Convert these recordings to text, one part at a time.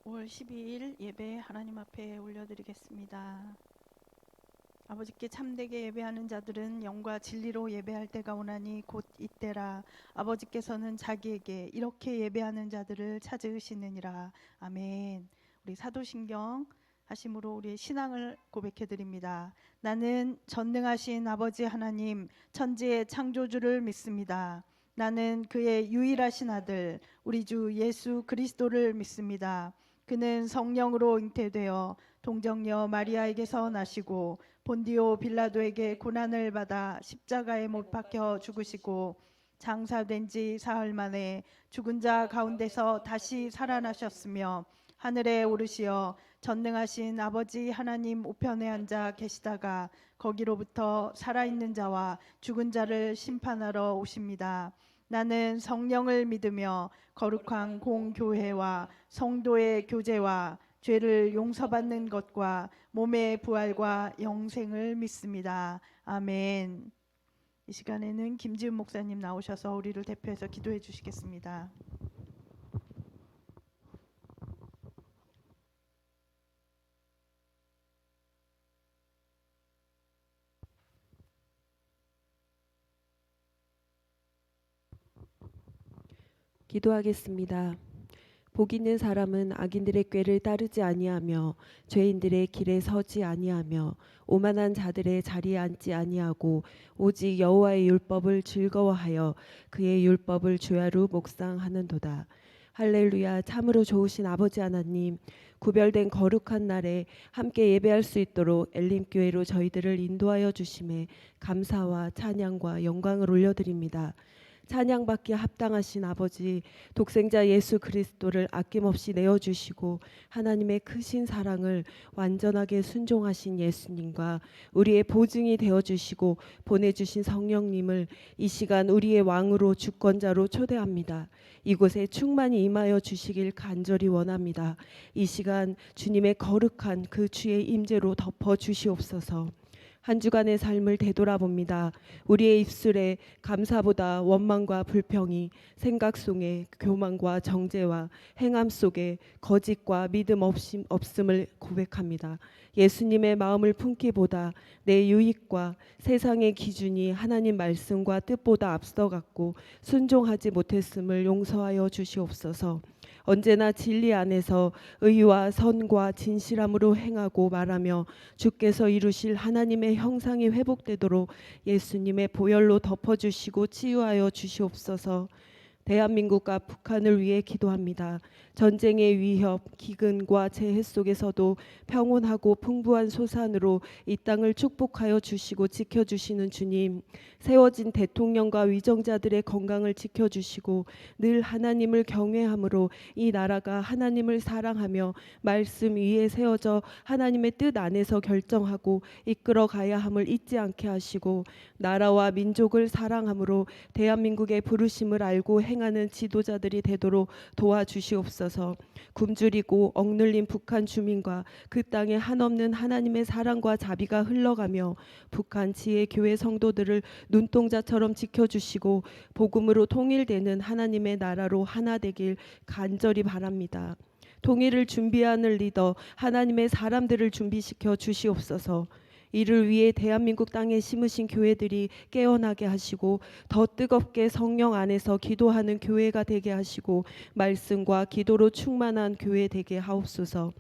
5월 12일 예배 하나님 앞에 올려드리겠습니다. 아버지께 참되게 예배하는 자들은 영과 진리로 예배할 때가 오나니 곧 이때라. 아버지께서는 자기에게 이렇게 예배하는 자들을 찾으시느니라. 아멘. 우리 사도신경 하심으로 우리의 신앙을 고백해드립니다. 나는 전능하신 아버지 하나님 천지의 창조주를 믿습니다. 나는 그의 유일하신 아들 우리 주 예수 그리스도를 믿습니다. 그는 성령으로 잉태되어 동정녀 마리아에게서 나시고 본디오 빌라도에게 고난을 받아 십자가에 못 박혀 죽으시고 장사된 지 사흘 만에 죽은 자 가운데서 다시 살아나셨으며 하늘에 오르시어 전능하신 아버지 하나님 우편에 앉아 계시다가 거기로부터 살아있는 자와 죽은 자를 심판하러 오십니다. 나는 성령을 믿으며 거룩한 공교회와 성도의 교제와 죄를 용서받는 것과 몸의 부활과 영생을 믿습니다. 아멘. 이 시간에는 김지은 목사님 나오셔서 우리를 대표해서 기도해 주시겠습니다. 기도하겠습니다. 복 있는 사람은 악인들의 꾀를 따르지 아니하며 죄인들의 길에 서지 아니하며 오만한 자들의 자리에 앉지 아니하고 오직 여호와의 율법을 즐거워하여 그의 율법을 주야로 묵상하는도다. 할렐루야. 참으로 좋으신 아버지 하나님, 구별된 거룩한 날에 함께 예배할 수 있도록 엘림교회로 저희들을 인도하여 주심에 감사와 찬양과 영광을 올려드립니다. 찬양받기에 합당하신 아버지, 독생자 예수 그리스도를 아낌없이 내어주시고 하나님의 크신 사랑을 완전하게 순종하신 예수님과 우리의 보증이 되어주시고 보내주신 성령님을 이 시간 우리의 왕으로 주권자로 초대합니다. 이곳에 충만히 임하여 주시길 간절히 원합니다. 이 시간 주님의 거룩한 그 주의 임재로 덮어 주시옵소서. 한 주간의 삶을 되돌아봅니다. 우리의 입술에 감사보다 원망과 불평이, 생각 속에 교만과 정죄와 행함 속에 거짓과 믿음 없음을 고백합니다. 예수님의 마음을 품기보다 내 유익과 세상의 기준이 하나님 말씀과 뜻보다 앞서갔고 순종하지 못했음을 용서하여 주시옵소서. 언제나 진리 안에서 의와 선과 진실함으로 행하고 말하며 주께서 이루실 하나님의 형상이 회복되도록 예수님의 보혈로 덮어주시고 치유하여 주시옵소서. 대한민국과 북한을 위해 기도합니다. 전쟁의 위협, 기근과 재해 속에서도 평온하고 풍부한 소산으로 이 땅을 축복하여 주시고 지켜주시는 주님, 세워진 대통령과 위정자들의 건강을 지켜주시고 늘 하나님을 경외함으로 이 나라가 하나님을 사랑하며 말씀 위에 세워져 하나님의 뜻 안에서 결정하고 이끌어 가야 함을 잊지 않게 하시고 나라와 민족을 사랑함으로 대한민국의 부르심을 알고 행하는 지도자들이 되도록 도와주시옵소서. 굶주리고 억눌린 북한 주민과 그 땅에 한없는 하나님의 사랑과 자비가 흘러가며 북한 지혜 교회 성도들을 눈동자처럼 지켜주시고 복음으로 통일되는 하나님의 나라로 하나 되길 간절히 바랍니다. 통일을 준비하는 리더 하나님의 사람들을 준비시켜 주시옵소서. 이를 위해 대한민국 땅에 심으신 교회들이 깨어나게 하시고 더 뜨겁게 성령 안에서 기도하는 교회가 되게 하시고 말씀과 기도로 충만한 교회 되게 하옵소서.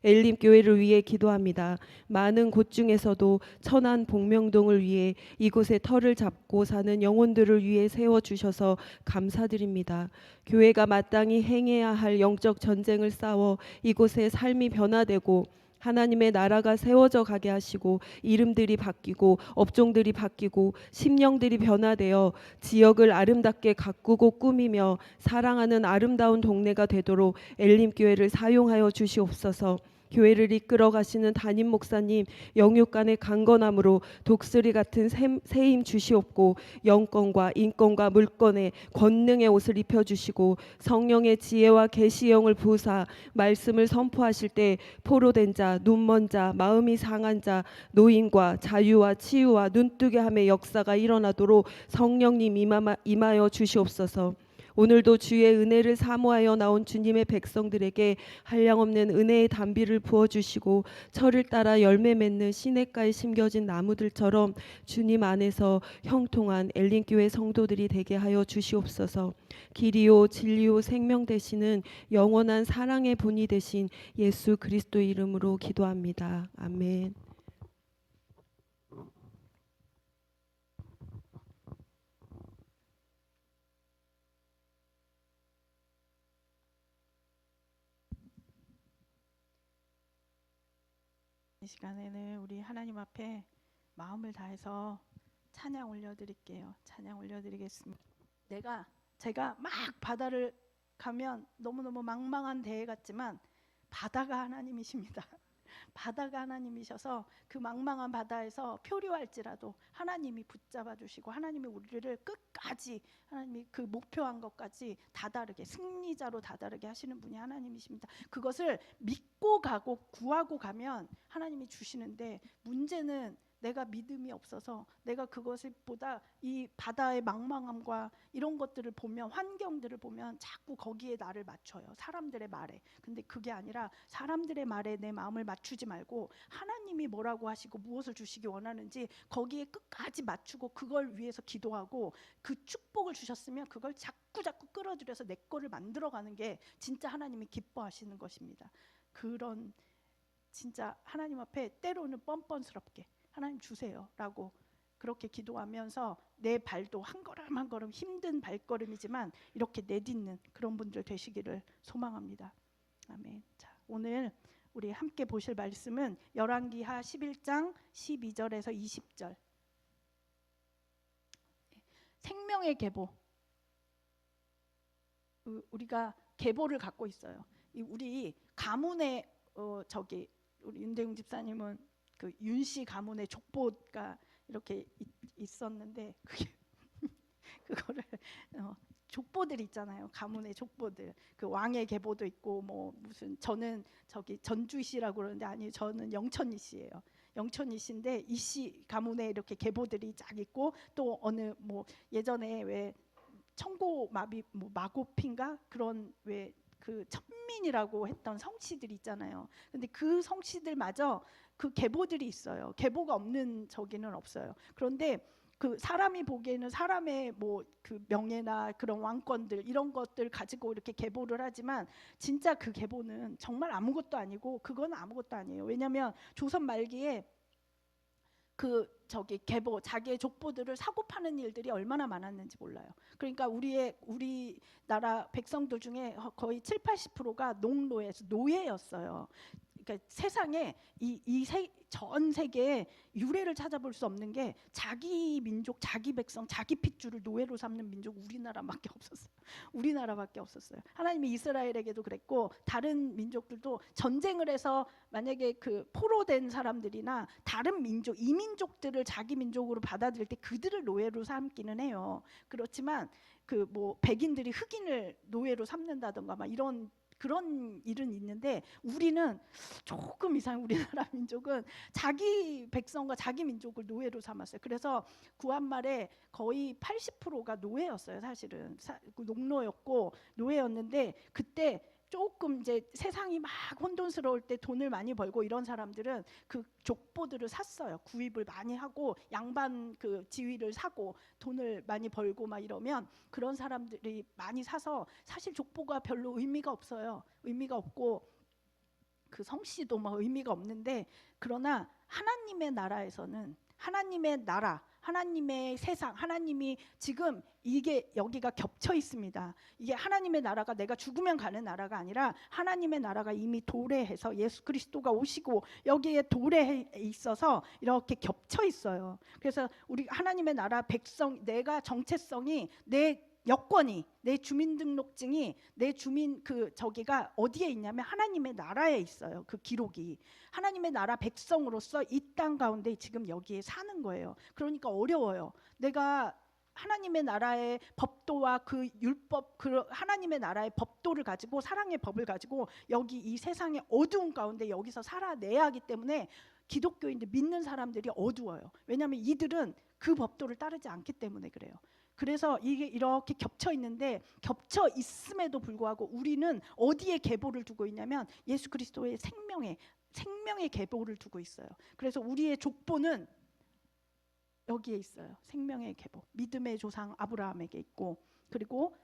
엘림 교회를 위해 기도합니다. 많은 곳 중에서도 천안 복명동을 위해 이곳에 터를 잡고 사는 영혼들을 위해 세워주셔서 감사드립니다. 교회가 마땅히 행해야 할 영적 전쟁을 싸워 이곳의 삶이 변화되고 하나님의 나라가 세워져 가게 하시고 이름들이 바뀌고 업종들이 바뀌고 심령들이 변화되어 지역을 아름답게 가꾸고 꾸미며 사랑하는 아름다운 동네가 되도록 엘림교회를 사용하여 주시옵소서. 교회를 이끌어 가시는 담임 목사님 영육간의 강건함으로 독수리 같은 새 힘 주시옵고 영권과 인권과 물권의 권능의 옷을 입혀주시고 성령의 지혜와 계시형을 부으사 말씀을 선포하실 때 포로된 자, 눈먼 자, 마음이 상한 자, 노인과 자유와 치유와 눈뜨게 함의 역사가 일어나도록 성령님 임하여 주시옵소서. 오늘도 주의 은혜를 사모하여 나온 주님의 백성들에게 한량없는 은혜의 단비를 부어주시고 철을 따라 열매 맺는 시냇가에 심겨진 나무들처럼 주님 안에서 형통한 엘린교회 성도들이 되게 하여 주시옵소서. 길이요 진리요 생명 되시는 영원한 사랑의 분이 되신 예수 그리스도의 이름으로 기도합니다. 아멘. 이 시간에는 우리 하나님 앞에 마음을 다해서 찬양 올려드릴게요. 찬양 올려드리겠습니다. 제가 막 바다를 가면 너무너무 망망한 대해 같지만 바다가 하나님이십니다. 바다가 하나님이셔서 그 망망한 바다에서 표류할지라도 하나님이 붙잡아 주시고 하나님이 우리를 끝까지 하나님이 그 목표한 것까지 다다르게 승리자로 다다르게 하시는 분이 하나님이십니다. 그것을 믿고 가고 구하고 가면 하나님이 주시는데, 문제는 내가 믿음이 없어서 내가 그것을 보다 이 바다의 망망함과 이런 것들을 보면, 환경들을 보면 자꾸 거기에 나를 맞춰요. 사람들의 말에. 근데 그게 아니라 사람들의 말에 내 마음을 맞추지 말고 하나님이 뭐라고 하시고 무엇을 주시기 원하는지 거기에 끝까지 맞추고 그걸 위해서 기도하고, 그 축복을 주셨으면 그걸 자꾸 끌어들여서 내 거를 만들어가는 게 진짜 하나님이 기뻐하시는 것입니다. 그런 진짜 하나님 앞에 때로는 뻔뻔스럽게 하나님 주세요 라고 그렇게 기도하면서 내 발도 한 걸음 한 걸음 힘든 발걸음이지만 이렇게 내딛는 그런 분들 되시기를 소망합니다. 아멘. 자, 오늘 우리 함께 보실 말씀은 열왕기하 11장 12절에서 20절. 생명의 계보. 우리가 계보를 갖고 있어요. 우리 가문에 우리 윤대웅 집사님은 그 윤씨 가문의 족보가 이렇게 있었는데, 그거를 족보들 있잖아요. 가문의 족보들. 그 왕의 계보도 있고 뭐 무슨, 저는 전주씨라고 그러는데 아니, 저는 영천이씨예요. 영천이씨인데 이씨 가문에 이렇게 계보들이 쫙 있고, 또 어느 뭐 예전에 왜 청고마비 뭐 마고핀가 그런 왜 그 천민이라고 했던 성씨들이 있잖아요. 근데 그 성씨들마저 그 계보들이 있어요. 계보가 없는 저기는 없어요. 그런데 그 사람이 보기에는 사람의 뭐 그 명예나 그런 왕권들 이런 것들 가지고 이렇게 계보를 하지만 진짜 그 계보는 정말 아무것도 아니고, 그건 아무것도 아니에요. 왜냐하면 조선 말기에 계보 자기의 족보들을 사고 파는 일들이 얼마나 많았는지 몰라요. 그러니까 우리나라 백성들 중에 거의 70~80%가 노예였어요. 그러니까 세상에 전 세계에 유래를 찾아볼 수 없는 게 자기 민족, 자기 백성, 자기 핏줄을 노예로 삼는 민족 우리나라밖에 없었어요. 우리나라밖에 없었어요. 하나님이 이스라엘에게도 그랬고, 다른 민족들도 전쟁을 해서 만약에 그 포로된 사람들이나 다른 민족, 이민족들을 자기 민족으로 받아들일 때 그들을 노예로 삼기는 해요. 그렇지만 그 뭐 백인들이 흑인을 노예로 삼는다던가 막 이런 그런 일은 있는데, 우리는 조금 이상 우리나라 민족은 자기 백성과 자기 민족을 노예로 삼았어요. 그래서 구한말에 거의 80%가 노예였어요. 사실은 농노였고 노예였는데, 그때 조금 이제 세상이 막 혼돈스러울 때 돈을 많이 벌고 이런 사람들은 그 족보들을 샀어요. 구입을 많이 하고 양반 그 지위를 사고 돈을 많이 벌고 막 이러면 그런 사람들이 많이 사서, 사실 족보가 별로 의미가 없어요. 의미가 없고 그 성씨도 막 의미가 없는데, 그러나 하나님의 나라에서는 하나님의 나라, 하나님의 세상, 하나님이 지금 이게 여기가 겹쳐 있습니다. 이게 하나님의 나라가 내가 죽으면 가는 나라가 아니라 하나님의 나라가 이미 도래해서 예수 그리스도가 오시고 여기에 도래해 있어서 이렇게 겹쳐 있어요. 그래서 우리 하나님의 나라 백성, 내가 정체성이, 내 여권이, 내 주민등록증이, 내 주민 저기가 어디에 있냐면 하나님의 나라에 있어요. 그 기록이 하나님의 나라 백성으로서 이 땅 가운데 지금 여기에 사는 거예요. 그러니까 어려워요. 내가 하나님의 나라의 법도와 그 율법, 그 하나님의 나라의 법도를 가지고, 사랑의 법을 가지고 여기 이 세상의 어두운 가운데 여기서 살아내야 하기 때문에 기독교인들, 믿는 사람들이 어두워요. 왜냐하면 이들은 그 법도를 따르지 않기 때문에 그래요. 그래서 이게 이렇게 겹쳐 있는데, 겹쳐 있음에도 불구하고 우리는 어디에 계보를 두고 있냐면 예수 그리스도의 생명의 계보를 두고 있어요. 그래서 우리의 족보는 여기에 있어요. 생명의 계보. 믿음의 조상 아브라함에게 있고, 그리고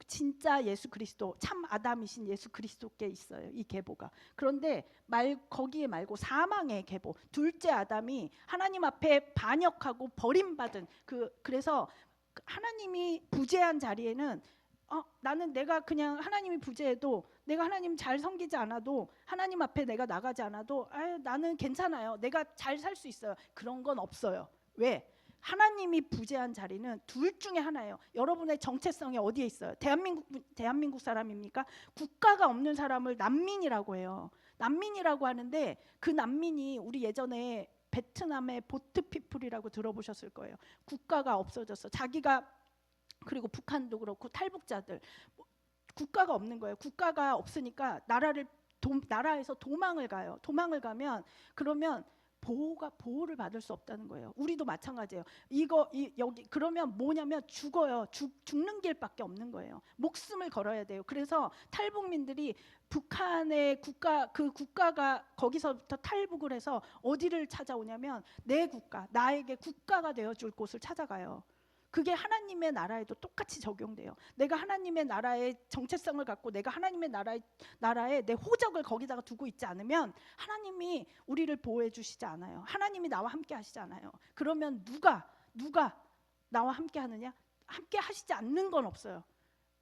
진짜 예수 그리스도, 참 아담이신 예수 그리스도께 있어요. 이 계보가. 그런데 거기에 말고 사망의 계보, 둘째 아담이 하나님 앞에 반역하고 버림받은 그래서 하나님이 부재한 자리에는 나는 내가 그냥 하나님이 부재해도, 내가 하나님 잘 섬기지 않아도, 하나님 앞에 내가 나가지 않아도 나는 괜찮아요. 내가 잘 살 수 있어요. 그런 건 없어요. 왜? 하나님이 부재한 자리는 둘 중에 하나예요. 여러분의 정체성이 어디에 있어요? 대한민국 사람입니까? 국가가 없는 사람을 난민이라고 해요. 난민이라고 하는데, 그 난민이 우리 예전에 베트남의 보트피플이라고 들어보셨을 거예요. 국가가 없어졌어. 그리고 북한도 그렇고 탈북자들, 국가가 없는 거예요. 국가가 없으니까 나라에서 도망을 가요. 도망을 가면 그러면 보호를 받을 수 없다는 거예요. 우리도 마찬가지예요. 여기 그러면 뭐냐면 죽어요. 죽는 길밖에 없는 거예요. 목숨을 걸어야 돼요. 그래서 탈북민들이 북한의 국가가 거기서부터 탈북을 해서 어디를 찾아오냐면 내 국가, 나에게 국가가 되어줄 곳을 찾아가요. 그게 하나님의 나라에도 똑같이 적용돼요. 내가 하나님의 나라의 정체성을 갖고 내가 하나님의 나라에 내 호적을 거기다가 두고 있지 않으면 하나님이 우리를 보호해 주시지 않아요. 하나님이 나와 함께 하시지 않아요. 그러면 누가 나와 함께 하느냐? 함께 하시지 않는 건 없어요.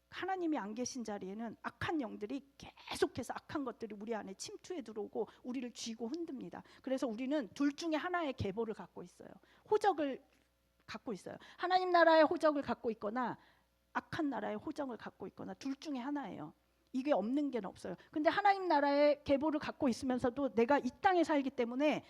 하나님이 안 계신 자리에는 악한 영들이 계속해서 악한 것들이 우리 안에 침투해 들어오고 우리를 쥐고 흔듭니다. 그래서 우리는 둘 중에 하나의 계보를 갖고 있어요. 호적을 갖고 있어요. 하나님 나라의 호적을 갖고 있거나 악한 나라의 호적을 갖고 있거나, 둘 중에 하나예요. 이게 없는 게 없어요. 근데 하나님 나라의 계보를 갖고 있으면서도 내가 이 땅에 살기 때문에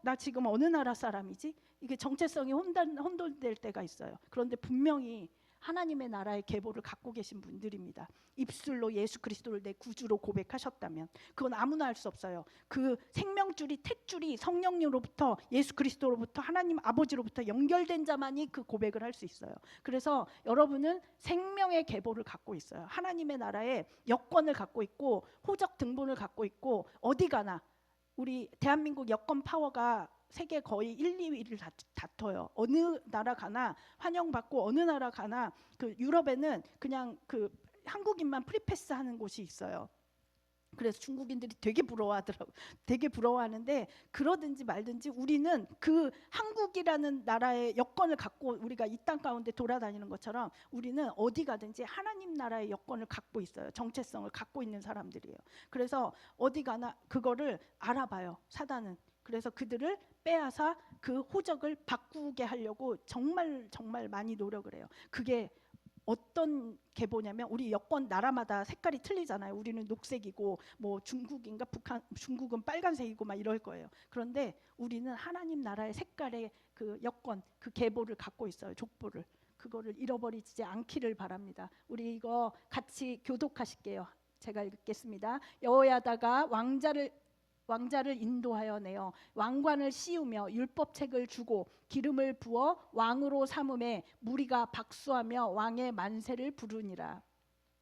나 지금 어느 나라 사람이지? 이게 정체성이 혼돈될 때가 있어요. 그런데 분명히 하나님의 나라의 계보를 갖고 계신 분들입니다. 입술로 예수 그리스도를 내 구주로 고백하셨다면 그건 아무나 할 수 없어요. 그 생명줄이, 택줄이 성령님으로부터, 예수 그리스도로부터, 하나님 아버지로부터 연결된 자만이 그 고백을 할 수 있어요. 그래서 여러분은 생명의 계보를 갖고 있어요. 하나님의 나라의 여권을 갖고 있고 호적 등본을 갖고 있고, 어디 가나 우리 대한민국 여권 파워가 세계 거의 1, 2위를 다퉈요. 어느 나라 가나 환영받고, 어느 나라 가나 유럽에는 그냥 한국인만 프리패스 하는 곳이 있어요. 그래서 중국인들이 되게 부러워하더라고요. 되게 부러워하는데, 그러든지 말든지 우리는 그 한국이라는 나라의 여권을 갖고 우리가 이 땅 가운데 돌아다니는 것처럼 우리는 어디 가든지 하나님 나라의 여권을 갖고 있어요. 정체성을 갖고 있는 사람들이에요. 그래서 어디 가나 그거를 알아봐요, 사단은. 그래서 그들을 빼앗아 그 호적을 바꾸게 하려고 정말 많이 노력을 해요. 그게 어떤 계보냐면, 우리 여권 나라마다 색깔이 틀리잖아요. 우리는 녹색이고 중국인가 중국은 빨간색이고 막 이럴 거예요. 그런데 우리는 하나님 나라의 색깔의 그 여권, 그 계보를 갖고 있어요. 족보를. 그거를 잃어버리지 않기를 바랍니다. 우리 이거 같이 교독하실게요. 제가 읽겠습니다. 여호야다가 왕자를 인도하여 내어 왕관을 씌우며 율법책을 주고 기름을 부어 왕으로 삼음에 무리가 박수하며 왕의 만세를 부르니라.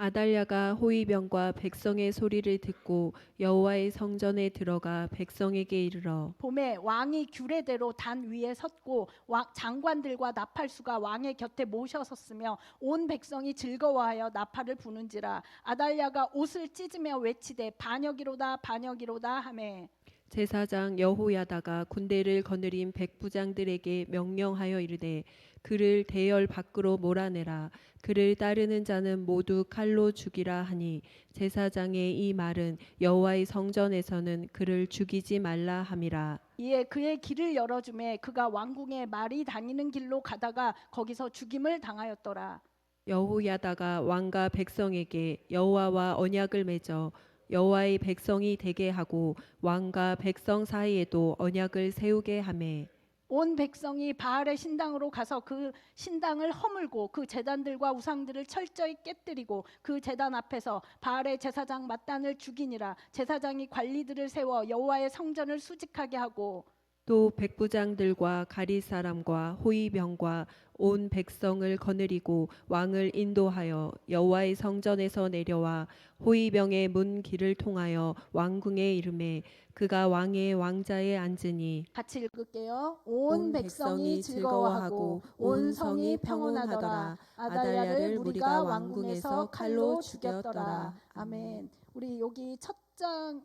아달랴가 호위병과 백성의 소리를 듣고 여호와의 성전에 들어가 백성에게 이르러 봄에 왕이 규례대로 단 위에 섰고 장관들과 나팔수가 왕의 곁에 모셔 섰으며 온 백성이 즐거워하여 나팔을 부는지라. 아달랴가 옷을 찢으며 외치되 반역이로다 반역이로다 하매 제사장 여호야다가 군대를 거느린 백부장들에게 명령하여 이르되 그를 대열 밖으로 몰아내라. 그를 따르는 자는 모두 칼로 죽이라 하니, 제사장의 이 말은 여호와의 성전에서는 그를 죽이지 말라 함이라. 이에 그의 길을 열어주매 그가 왕궁에 말이 다니는 길로 가다가 거기서 죽임을 당하였더라. 여호야다가 왕과 백성에게 여호와와 언약을 맺어 여호와의 백성이 되게 하고 왕과 백성 사이에도 언약을 세우게 하매 온 백성이 바알의 신당으로 가서 그 신당을 허물고 그 제단들과 우상들을 철저히 깨뜨리고 그 제단 앞에서 바알의 제사장 맏단을 죽이니라. 제사장이 관리들을 세워 여호와의 성전을 수직하게 하고 또 백부장들과 가리 사람과 호위병과 온 백성을 거느리고 왕을 인도하여 여호와의 성전에서 내려와 호위병의 문 길을 통하여 왕궁에 이르매 그가 왕의 왕자에 앉으니 같이 읽을게요. 온 백성이 즐거워하고 온 성이 평온하더라. 아달랴를 무리가 왕궁에서 칼로 죽였더라. 아멘. 우리 여기 첫 장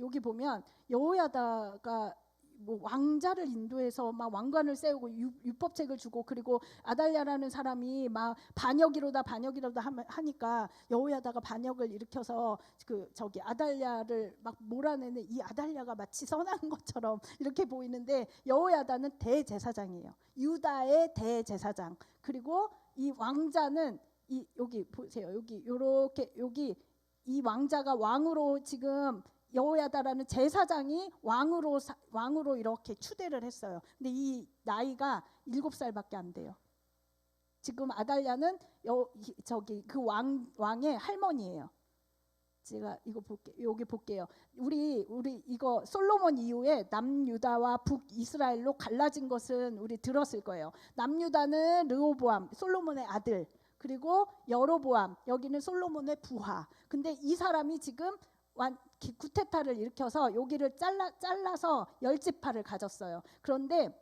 여기 보면 여호야다가 뭐 왕자를 인도해서 막 왕관을 세우고 율법책을 주고, 그리고 아달랴라는 사람이 막 반역이로다 하니까 여호야다가 반역을 일으켜서 아달랴를 막 몰아내는 이 아달랴가 마치 선한 것처럼 이렇게 보이는데, 여호야다는 대제사장이에요. 유다의 대제사장. 그리고 이 왕자는 여기 보세요. 여기 이 왕자가 왕으로 지금 여호야다라는 제사장이 왕으로 이렇게 추대를 했어요. 근데 이 나이가 7살밖에 안 돼요. 지금 아달랴는 그 왕의 할머니예요. 제가 여기 볼게요. 우리 이거 솔로몬 이후에 남유다와 북이스라엘로 갈라진 것은 우리 들었을 거예요. 남유다는 르호보암, 솔로몬의 아들, 그리고 여로보암, 여기는 솔로몬의 부하. 근데 이 사람이 지금 구테타를 일으켜서 여기를 잘라서 10지파를 가졌어요. 그런데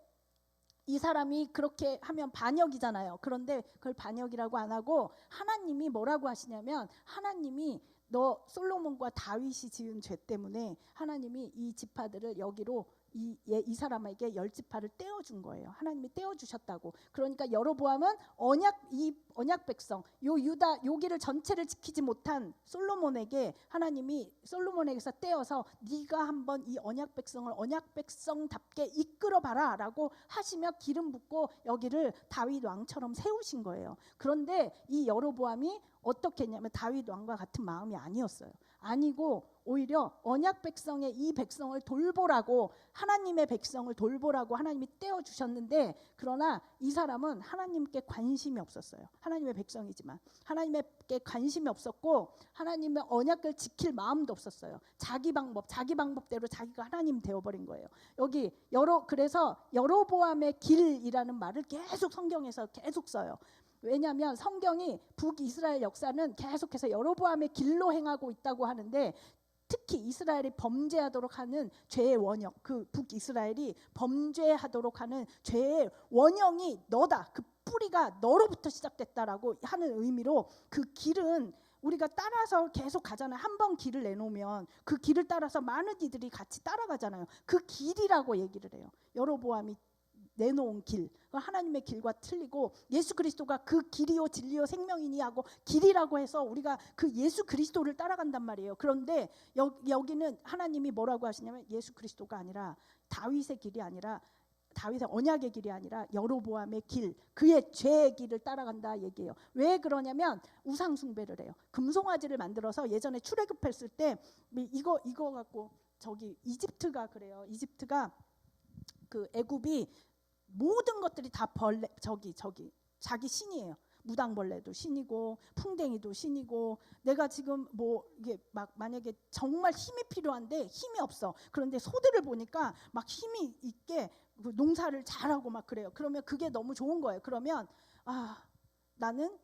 이 사람이 그렇게 하면 반역이잖아요. 그런데 그걸 반역이라고 안 하고 하나님이 뭐라고 하시냐면, 하나님이 너 솔로몬과 다윗이 지은 죄 때문에 하나님이 이 지파들을 여기로 이 사람에게 10지파를 떼어준 거예요. 하나님이 떼어주셨다고. 그러니까 여로보암은 언약 백성, 유다 여기를 전체를 지키지 못한 솔로몬에게 하나님이 솔로몬에게서 떼어서 네가 한번 이 언약 백성답게 이끌어봐라라고 하시며 기름 붓고 여기를 다윗 왕처럼 세우신 거예요. 그런데 이 여로보암이 어떻게 했냐면 다윗 왕과 같은 마음이 아니었어요. 아니고 오히려 언약 백성의 이 백성을 돌보라고, 하나님의 백성을 돌보라고 하나님이 떼어주셨는데, 그러나 이 사람은 하나님께 관심이 없었어요. 하나님의 백성이지만 하나님께 관심이 없었고 하나님의 언약을 지킬 마음도 없었어요. 자기 방법대로 자기가 하나님 되어버린 거예요. 그래서 여로보암의 길이라는 말을 계속 성경에서 계속 써요. 왜냐하면 성경이 북이스라엘 역사는 계속해서 여로보암의 길로 행하고 있다고 하는데, 특히 이스라엘이 범죄하도록 하는 죄의 원형, 그 북이스라엘이 범죄하도록 하는 죄의 원형이 너다, 그 뿌리가 너로부터 시작됐다라고 하는 의미로, 그 길은 우리가 따라서 계속 가잖아요. 한 번 길을 내놓으면 그 길을 따라서 많은 이들이 같이 따라가잖아요. 그 길이라고 얘기를 해요. 여로보암이 내놓은 길, 하나님의 길과 틀리고 예수 그리스도가 그 길이요 진리요 생명이니 하고 길이라고 해서 우리가 그 예수 그리스도를 따라간단 말이에요. 그런데 여기는 하나님이 뭐라고 하시냐면, 예수 그리스도가 아니라 다윗의 길이 아니라 다윗의 언약의 길이 아니라 여로보암의 길, 그의 죄의 길을 따라간다 얘기해요. 왜 그러냐면 우상 숭배를 해요. 금송아지를 만들어서 예전에 출애굽했을 때 이거 갖고 이집트가 그래요. 이집트가 그 애굽이 모든 것들이 다 자기 신이에요. 무당벌레도 신이고 풍뎅이도 신이고, 내가 지금 이게 만약에 정말 힘이 필요한데 힘이 없어. 그런데 소들을 보니까 막 힘이 있게 농사를 잘하고 막 그래요. 그러면 그게 너무 좋은 거예요. 그러면 나는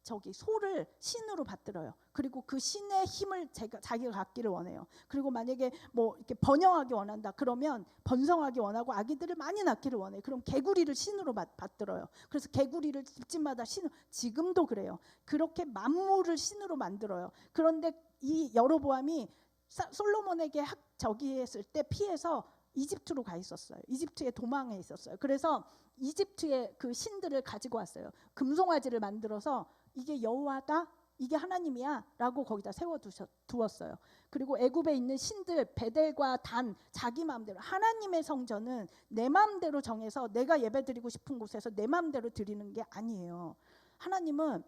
소를 신으로 받들어요. 그리고 그 신의 힘을 자기가 갖기를 원해요. 그리고 만약에 이렇게 번영하기 원한다 그러면 번성하기 원하고 아기들을 많이 낳기를 원해요. 그럼 개구리를 신으로 받들어요. 그래서 개구리를 집집마다 지금도 그래요. 그렇게 만물을 신으로 만들어요. 그런데 이 여로보암이 솔로몬에게 했을 때 피해서 이집트로 가 있었어요. 이집트에 도망해 있었어요. 그래서 이집트의 그 신들을 가지고 왔어요. 금송아지를 만들어서 이게 여호와다, 이게 하나님이야 라고 거기다 세워두었어요. 그리고 애굽에 있는 신들 베델과 단, 자기 마음대로, 하나님의 성전은 내 마음대로 정해서 내가 예배드리고 싶은 곳에서 내 마음대로 드리는 게 아니에요. 하나님은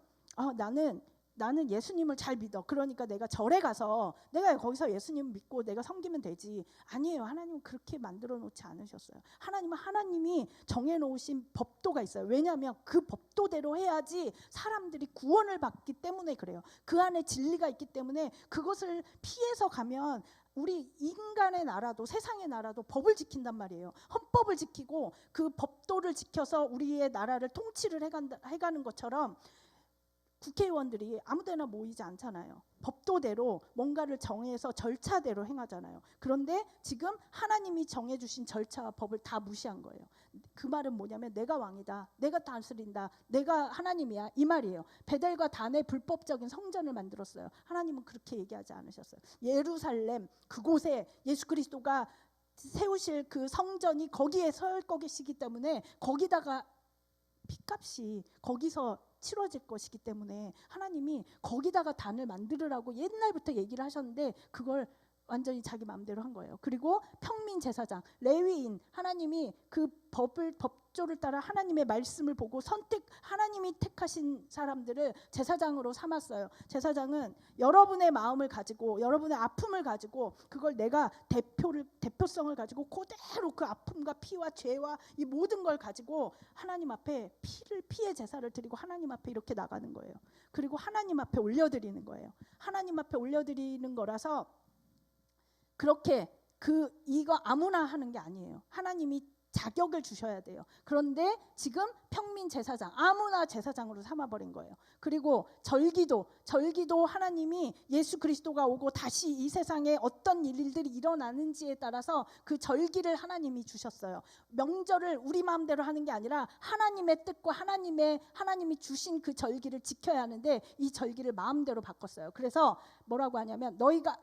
나는 예수님을 잘 믿어. 그러니까 내가 절에 가서 내가 거기서 예수님 믿고 내가 섬기면 되지. 아니에요. 하나님은 그렇게 만들어 놓지 않으셨어요. 하나님은 하나님이 정해놓으신 법도가 있어요. 왜냐하면 그 법도대로 해야지 사람들이 구원을 받기 때문에 그래요. 그 안에 진리가 있기 때문에 그것을 피해서 가면 우리 인간의 나라도 세상의 나라도 법을 지킨단 말이에요. 헌법을 지키고 그 법도를 지켜서 우리의 나라를 통치를 해가는 것처럼 국회의원들이 아무데나 모이지 않잖아요. 법도대로 뭔가를 정해서 절차대로 행하잖아요. 그런데 지금 하나님이 정해주신 절차와 법을 다 무시한 거예요. 그 말은 뭐냐면 내가 왕이다, 내가 다스린다, 내가 하나님이야, 이 말이에요. 베델과 단의 불법적인 성전을 만들었어요. 하나님은 그렇게 얘기하지 않으셨어요. 예루살렘 그곳에 예수 그리스도가 세우실 그 성전이 거기에 설 것이기 때문에 거기다가 핏값이 거기서 치러질 것이기 때문에 하나님이 거기다가 단을 만들으라고 옛날부터 얘기를 하셨는데 그걸 완전히 자기 마음대로 한 거예요. 그리고 평민 제사장, 레위인, 하나님이 그 법조를 따라 하나님의 말씀을 보고 하나님이 택하신 사람들을 제사장으로 삼았어요. 제사장은 여러분의 마음을 가지고 여러분의 아픔을 가지고 그걸 내가 대표성을 가지고 그대로 그 아픔과 피와 죄와 이 모든 걸 가지고 하나님 앞에 피의 제사를 드리고 하나님 앞에 이렇게 나가는 거예요. 그리고 하나님 앞에 올려드리는 거예요. 하나님 앞에 올려드리는 거라서 그렇게 이거 아무나 하는 게 아니에요. 하나님이 자격을 주셔야 돼요. 그런데 지금 평민 제사장, 아무나 제사장으로 삼아버린 거예요. 그리고 절기도 하나님이 예수 그리스도가 오고 다시 이 세상에 어떤 일들이 일어나는지에 따라서 그 절기를 하나님이 주셨어요. 명절을 우리 마음대로 하는 게 아니라 하나님의 뜻과 하나님이 주신 그 절기를 지켜야 하는데 이 절기를 마음대로 바꿨어요. 그래서 뭐라고 하냐면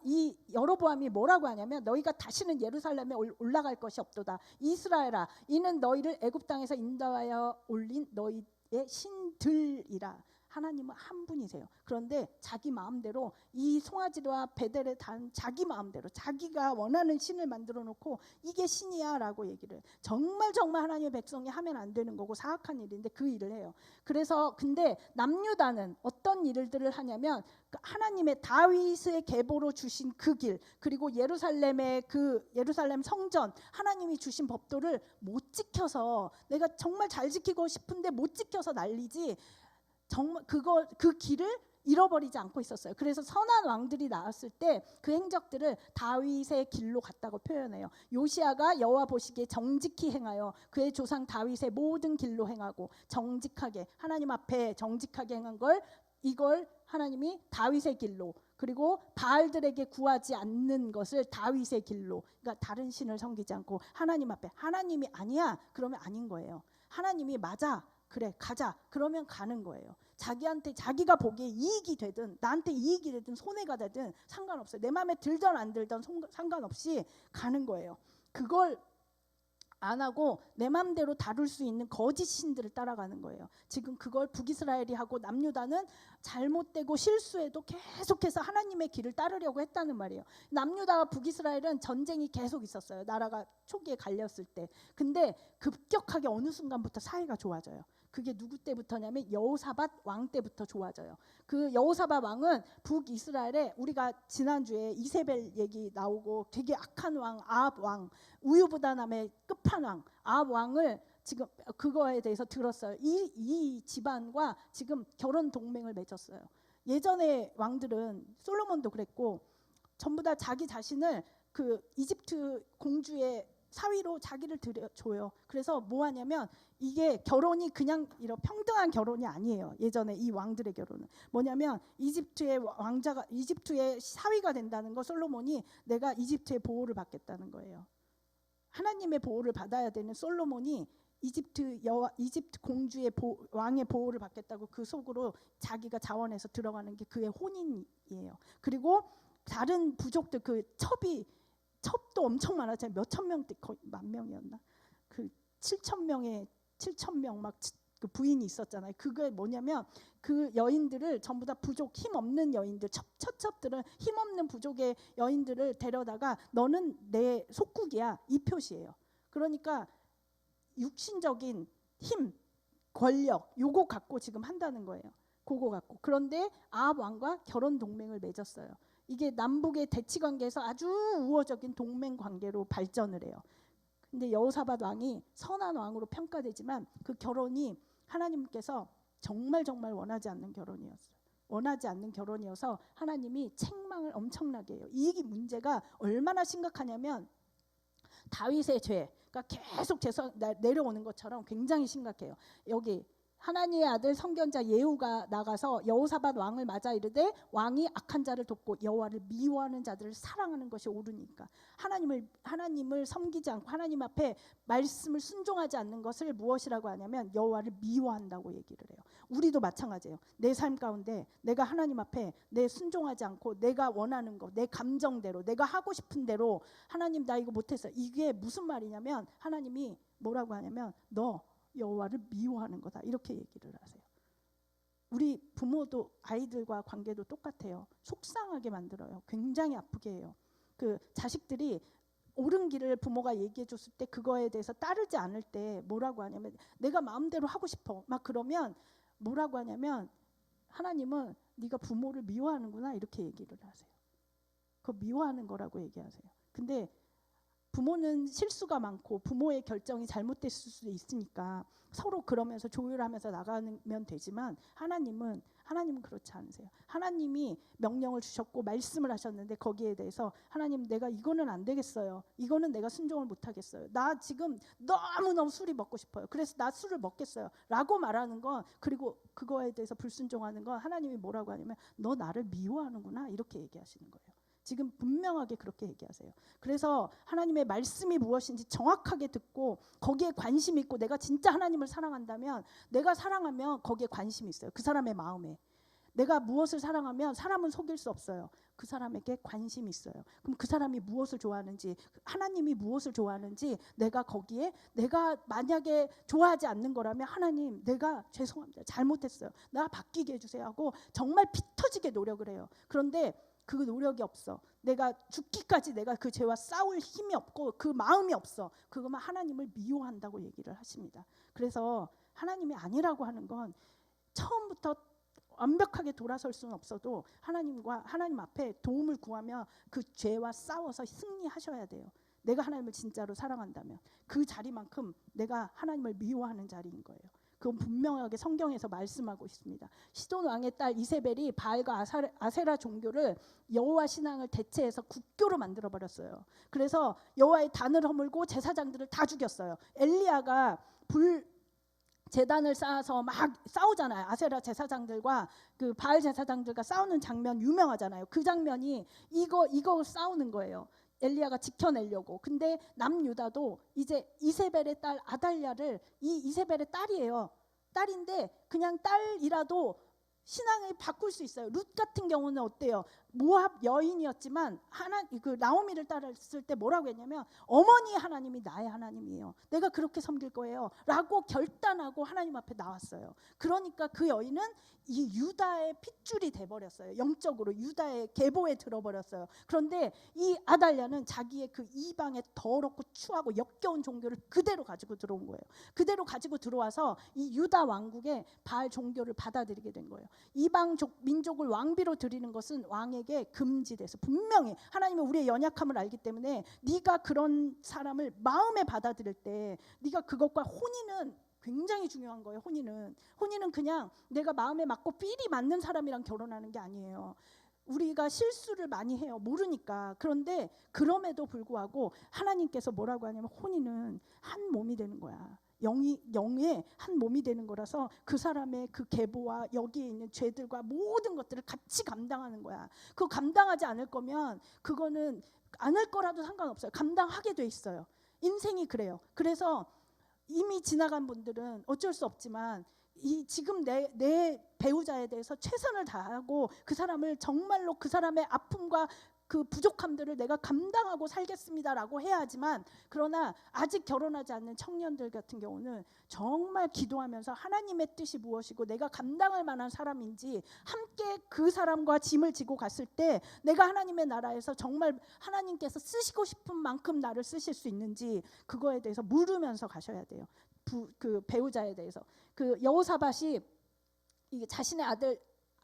이 여로보암이 뭐라고 하냐면 너희가 다시는 예루살렘에 올라갈 것이 없도다. 이스라엘아, 이는 너희를 애굽 땅에서 인도하여 올린 너희의 신들이라. 하나님은 한 분이세요. 그런데 자기 마음대로 이 송아지와 베델에 단 자기 마음대로 자기가 원하는 신을 만들어 놓고 이게 신이야 라고 얘기를 해요. 정말 하나님의 백성이 하면 안 되는 거고 사악한 일인데 그 일을 해요. 그래서 근데 남유다는 어떤 일들을 하냐면 하나님의 다윗의 계보로 주신 그 길, 그리고 예루살렘의 예루살렘 성전, 하나님이 주신 법도를 못 지켜서 내가 정말 잘 지키고 싶은데 못 지켜서 난리지 정말 그 길을 잃어버리지 않고 있었어요. 그래서 선한 왕들이 나왔을 때 그 행적들을 다윗의 길로 갔다고 표현해요. 요시아가 여호와 보시기에 정직히 행하여 그의 조상 다윗의 모든 길로 행하고 정직하게 하나님 앞에 정직하게 행한 이걸 하나님이 다윗의 길로, 그리고 바알들에게 구하지 않는 것을 다윗의 길로, 그러니까 다른 신을 섬기지 않고 하나님 앞에, 하나님이 아니야 그러면 아닌 거예요. 하나님이 맞아 그래 가자 그러면 가는 거예요. 자기가 보기에 이익이 되든 나한테 이익이 되든 손해가 되든 상관없어요. 내 마음에 들든 안 들든 상관없이 가는 거예요. 그걸 안 하고 내 맘대로 다룰 수 있는 거짓 신들을 따라가는 거예요. 지금 그걸 북이스라엘이 하고 남유다는 잘못되고 실수해도 계속해서 하나님의 길을 따르려고 했다는 말이에요. 남유다와 북이스라엘은 전쟁이 계속 있었어요. 나라가 초기에 갈렸을 때. 근데 급격하게 어느 순간부터 사이가 좋아져요. 그게 누구 때부터냐면 여호사밧 왕 때부터 좋아져요. 그 여호사밧 왕은 북이스라엘에 우리가 지난주에 이세벨 얘기 나오고 되게 악한 왕 아합 왕, 우유부단함의 끝판왕 아합 왕을 지금 그거에 대해서 들었어요. 이 집안과 지금 결혼 동맹을 맺었어요. 예전의 왕들은 솔로몬도 그랬고 전부 다 자기 자신을 그 이집트 공주의 사위로 자기를 들여줘요. 그래서 뭐 하냐면 이게 결혼이 그냥 이런 평등한 결혼이 아니에요. 예전에 이 왕들의 결혼은 뭐냐면 이집트의 사위가 된다는 거, 솔로몬이 내가 이집트의 보호를 받겠다는 거예요. 하나님의 보호를 받아야 되는 솔로몬이 이집트 공주의 왕의 보호를 받겠다고 그 속으로 자기가 자원해서 들어가는 게 그의 혼인이에요. 그리고 다른 부족들 그 첩도 엄청 많았잖아요. 몇천 명, 거의 10,000명이었나? 그 7,000명 막 그 부인이 있었잖아요. 그게 뭐냐면 그 여인들을 전부 다 부족, 힘없는 여인들, 첩들은 힘없는 부족의 여인들을 데려다가 너는 내 속국이야 이 표시예요. 그러니까 육신적인 힘, 권력 요거 갖고 지금 한다는 거예요. 그거 갖고. 그런데 아합 왕과 결혼 동맹을 맺었어요. 이게 남북의 대치 관계에서 아주 우호적인 동맹 관계로 발전을 해요. 근데 여호사밧 왕이 선한 왕으로 평가되지만 그 결혼이 하나님께서 정말 원하지 않는 결혼이었어요. 원하지 않는 결혼이어서 하나님이 책망을 엄청나게 해요. 이 문제가 얼마나 심각하냐면 다윗의 죄가 계속 내려오는 것처럼 굉장히 심각해요. 여기 하나님의 아들 선견자 예후가 나가서 여호사밧 왕을 맞아 이르되 왕이 악한 자를 돕고 여호와를 미워하는 자들을 사랑하는 것이 옳으니까 하나님을 섬기지 않고 하나님 앞에 말씀을 순종하지 않는 것을 무엇이라고 하냐면 여호와를 미워한다고 얘기를 해요. 우리도 마찬가지예요. 내 삶 가운데 내가 하나님 앞에 내 순종하지 않고 내가 원하는 거, 내 감정대로 내가 하고 싶은 대로 하나님 나 이거 못했어. 이게 무슨 말이냐면 하나님이 뭐라고 하냐면 너 여호와를 미워하는 거다 이렇게 얘기를 하세요. 우리 부모도 아이들과 관계도 똑같아요. 속상하게 만들어요. 굉장히 아프게 해요. 그 자식들이 옳은 길을 부모가 얘기해 줬을 때 그거에 대해서 따르지 않을 때 뭐라고 하냐면 내가 마음대로 하고 싶어 막 그러면 뭐라고 하냐면 하나님은 네가 부모를 미워하는구나 이렇게 얘기를 하세요. 그거 미워하는 거라고 얘기하세요. 근데 부모는 실수가 많고 부모의 결정이 잘못됐을 수도 있으니까 서로 그러면서 조율하면서 나가면 되지만 하나님은 그렇지 않으세요. 하나님이 명령을 주셨고 말씀을 하셨는데 거기에 대해서 하나님 내가 이거는 안 되겠어요. 이거는 내가 순종을 못 하겠어요. 나 지금 너무너무 술이 먹고 싶어요. 그래서 나 술을 먹겠어요. 라고 말하는 건 그리고 그거에 대해서 불순종하는 건 하나님이 뭐라고 하냐면 너 나를 미워하는구나 이렇게 얘기하시는 거예요. 지금 분명하게 그렇게 얘기하세요. 그래서 하나님의 말씀이 무엇인지 정확하게 듣고 거기에 관심이 있고 내가 진짜 하나님을 사랑한다면 내가 사랑하면 거기에 관심이 있어요. 그 사람의 마음에. 내가 무엇을 사랑하면 사람은 속일 수 없어요. 그 사람에게 관심이 있어요. 그럼 그 사람이 무엇을 좋아하는지 하나님이 무엇을 좋아하는지 내가 거기에 내가 만약에 좋아하지 않는 거라면 하나님 내가 죄송합니다. 잘못했어요. 나 바뀌게 해주세요 하고 정말 피 터지게 노력을 해요. 그런데 그 노력이 없어. 내가 죽기까지 내가 그 죄와 싸울 힘이 없고 그 마음이 없어. 그거만 하나님을 미워한다고 얘기를 하십니다. 그래서 하나님이 아니라고 하는 건 처음부터 완벽하게 돌아설 수는 없어도 하나님 앞에 도움을 구하며 그 죄와 싸워서 승리하셔야 돼요. 내가 하나님을 진짜로 사랑한다면 그 자리만큼 내가 하나님을 미워하는 자리인 거예요. 그건 분명하게 성경에서 말씀하고 있습니다. 시돈 왕의 딸 이세벨이 바알과 아세라 종교를 여호와 신앙을 대체해서 국교로 만들어 버렸어요. 그래서 여호와의 단을 허물고 제사장들을 다 죽였어요. 엘리야가 재단을 쌓아서 막 싸우잖아요. 아세라 제사장들과 그 바알 제사장들과 싸우는 장면 유명하잖아요. 그 장면이 이거 싸우는 거예요. 엘리야가 지켜내려고. 근데 남유다도 이제 이세벨의 딸 아달랴를 이세벨의 딸이에요. 딸인데 그냥 딸이라도 신앙을 바꿀 수 있어요. 룻 같은 경우는 어때요? 모압 여인이었지만 그 나오미를 따랐을 때 뭐라고 했냐면 어머니 하나님이 나의 하나님이에요. 내가 그렇게 섬길 거예요. 라고 결단하고 하나님 앞에 나왔어요. 그러니까 그 여인은 이 유다의 핏줄이 돼버렸어요. 영적으로 유다의 계보에 들어버렸어요. 그런데 이 아달랴는 자기의 그 이방의 더럽고 추하고 역겨운 종교를 그대로 가지고 들어온 거예요. 그대로 가지고 들어와서 이 유다 왕국의 바알 종교를 받아들이게 된 거예요. 이방 민족을 왕비로 드리는 것은 왕에게 금지돼서 분명히 하나님은 우리의 연약함을 알기 때문에 네가 그런 사람을 마음에 받아들일 때 네가 그것과 혼인은 굉장히 중요한 거예요. 혼인은 그냥 내가 마음에 맞고 삘이 맞는 사람이랑 결혼하는 게 아니에요. 우리가 실수를 많이 해요. 모르니까. 그런데 그럼에도 불구하고 하나님께서 뭐라고 하냐면 혼인은 한 몸이 되는 거야. 영의 한 몸이 되는 거라서 그 사람의 그 계보와 여기에 있는 죄들과 모든 것들을 같이 감당하는 거야. 그거 감당하지 않을 거면 그거는 안 할 거라도 상관없어요. 감당하게 돼 있어요. 인생이 그래요. 그래서 이미 지나간 분들은 어쩔 수 없지만 지금 내 배우자에 대해서 최선을 다하고 그 사람을 정말로 그 사람의 아픔과 그 부족함들을 내가 감당하고 살겠습니다라고 해야 하지만 그러나 아직 결혼하지 않는 청년들 같은 경우는 정말 기도하면서 하나님의 뜻이 무엇이고 내가 감당할 만한 사람인지 함께 그 사람과 짐을 지고 갔을 때 내가 하나님의 나라에서 정말 하나님께서 쓰시고 싶은 만큼 나를 쓰실 수 있는지 그거에 대해서 물으면서 가셔야 돼요. 그 배우자에 대해서. 그 여호사밧이 이게 자신의 아들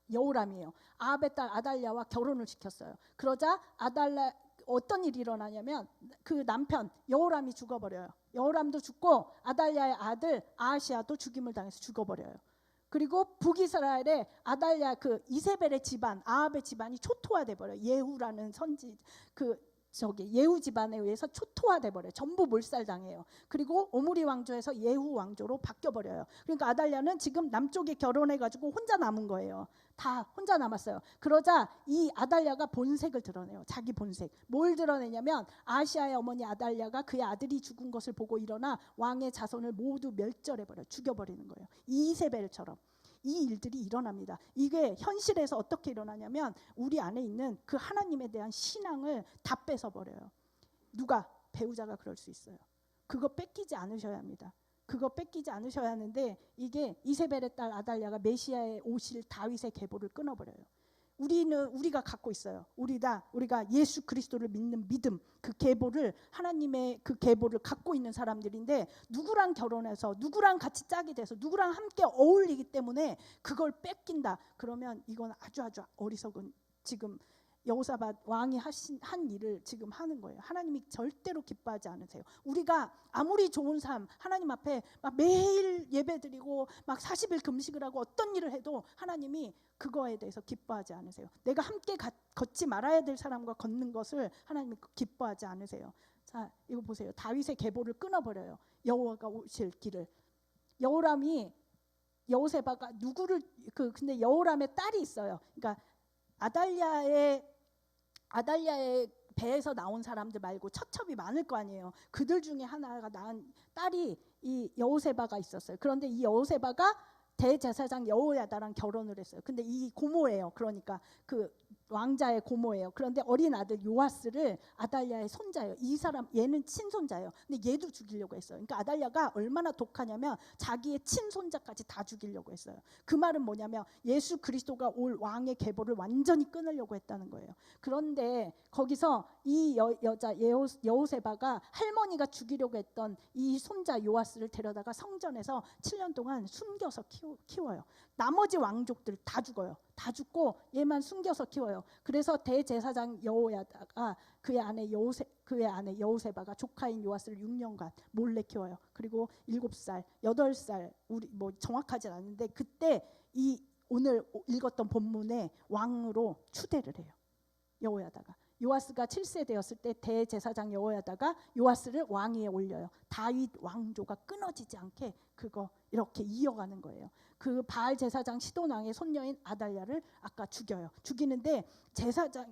여호람이에요. 아합의 딸 아달랴와 결혼을 시켰어요. 그러자 아달랴 어떤 일이 일어나냐면 그 남편 여호람이 죽어버려요. 여호람도 죽고 아달랴의 아들 아하시아도 죽임을 당해서 죽어버려요. 그리고 북이스라엘의 아달랴 그 이세벨의 집안, 아합의 집안이 초토화돼 버려요. 예후라는 선지 예후 집안에 의해서 초토화돼 버려요. 전부 몰살당해요. 그리고 오므리 왕조에서 예후 왕조로 바뀌어 버려요. 그러니까 아달랴는 지금 남쪽에 결혼해 가지고 혼자 남은 거예요. 다 혼자 남았어요. 그러자 이 아달랴가 본색을 드러내요. 자기 본색. 뭘 드러내냐면 아시아의 어머니 아달랴가 그의 아들이 죽은 것을 보고 일어나 왕의 자손을 모두 멸절해 버려요. 죽여 버리는 거예요. 이세벨처럼. 이 일들이 일어납니다. 이게 현실에서 어떻게 일어나냐면 우리 안에 있는 그 하나님에 대한 신앙을 다 뺏어 버려요. 누가? 배우자가 그럴 수 있어요. 그거 뺏기지 않으셔야 합니다. 그거 뺏기지 않으셔야 하는데 이게 이세벨의 딸 아달랴가 메시아에 오실 다윗의 계보를 끊어버려요. 우리가 갖고 있어요. 우리가 예수 그리스도를 믿는 믿음, 그 계보를 하나님의 그 계보를 갖고 있는 사람들인데 누구랑 결혼해서 누구랑 같이 짝이 돼서 누구랑 함께 어울리기 때문에 그걸 뺏긴다. 그러면 이건 아주 어리석은 지금 여호사밧 왕이 한 일을 지금 하는 거예요. 하나님이 절대로 기뻐하지 않으세요. 우리가 아무리 좋은 삶, 하나님 앞에 막 매일 예배드리고 막 40일 금식을 하고 어떤 일을 해도 하나님이 그거에 대해서 기뻐하지 않으세요. 내가 함께 걷지 말아야 될 사람과 걷는 것을 하나님이 기뻐하지 않으세요. 자, 이거 보세요. 다윗의 계보를 끊어버려요. 여호와가 오실 길을. 여호세바가 누구를 근데 여호람의 딸이 있어요. 그러니까 아달랴의 배에서 나온 사람들 말고 첩첩이 많을 거 아니에요. 그들 중에 하나가 낳은 딸이 이 여호세바가 있었어요. 그런데 이 여호세바가 대제사장 여호야다랑 결혼을 했어요. 근데 이 고모예요. 그러니까 그 왕자의 고모예요. 그런데 어린 아들 요아스를 아달랴의 손자예요. 이 사람 얘는 친손자예요. 근데 얘도 죽이려고 했어요. 그러니까 아달랴가 얼마나 독하냐면 자기의 친손자까지 다 죽이려고 했어요. 그 말은 뭐냐면 예수 그리스도가 올 왕의 계보를 완전히 끊으려고 했다는 거예요. 그런데 거기서 이 여자 여호세바가 할머니가 죽이려고 했던 이 손자 요아스를 데려다가 성전에서 7년 동안 숨겨서 키워요. 나머지 왕족들 다 죽어요. 다 죽고 얘만 숨겨서 키워요. 그래서 대제사장 여호야다가 그의 아내 여호세바가 조카인 요아스를 6년간 몰래 키워요. 그리고 7살, 8살 우리 뭐 정확하진 않은데 그때 이 오늘 읽었던 본문에 왕으로 추대를 해요. 여호야다가. 요아스가 7세 되었을 때 대제사장 여호야다가 요아스를 왕위에 올려요. 다윗 왕조가 끊어지지 않게 그거 이렇게 이어가는 거예요. 그 바알 제사장 시돈왕의 손녀인 아달랴를 아까 죽여요. 죽이는데 제사장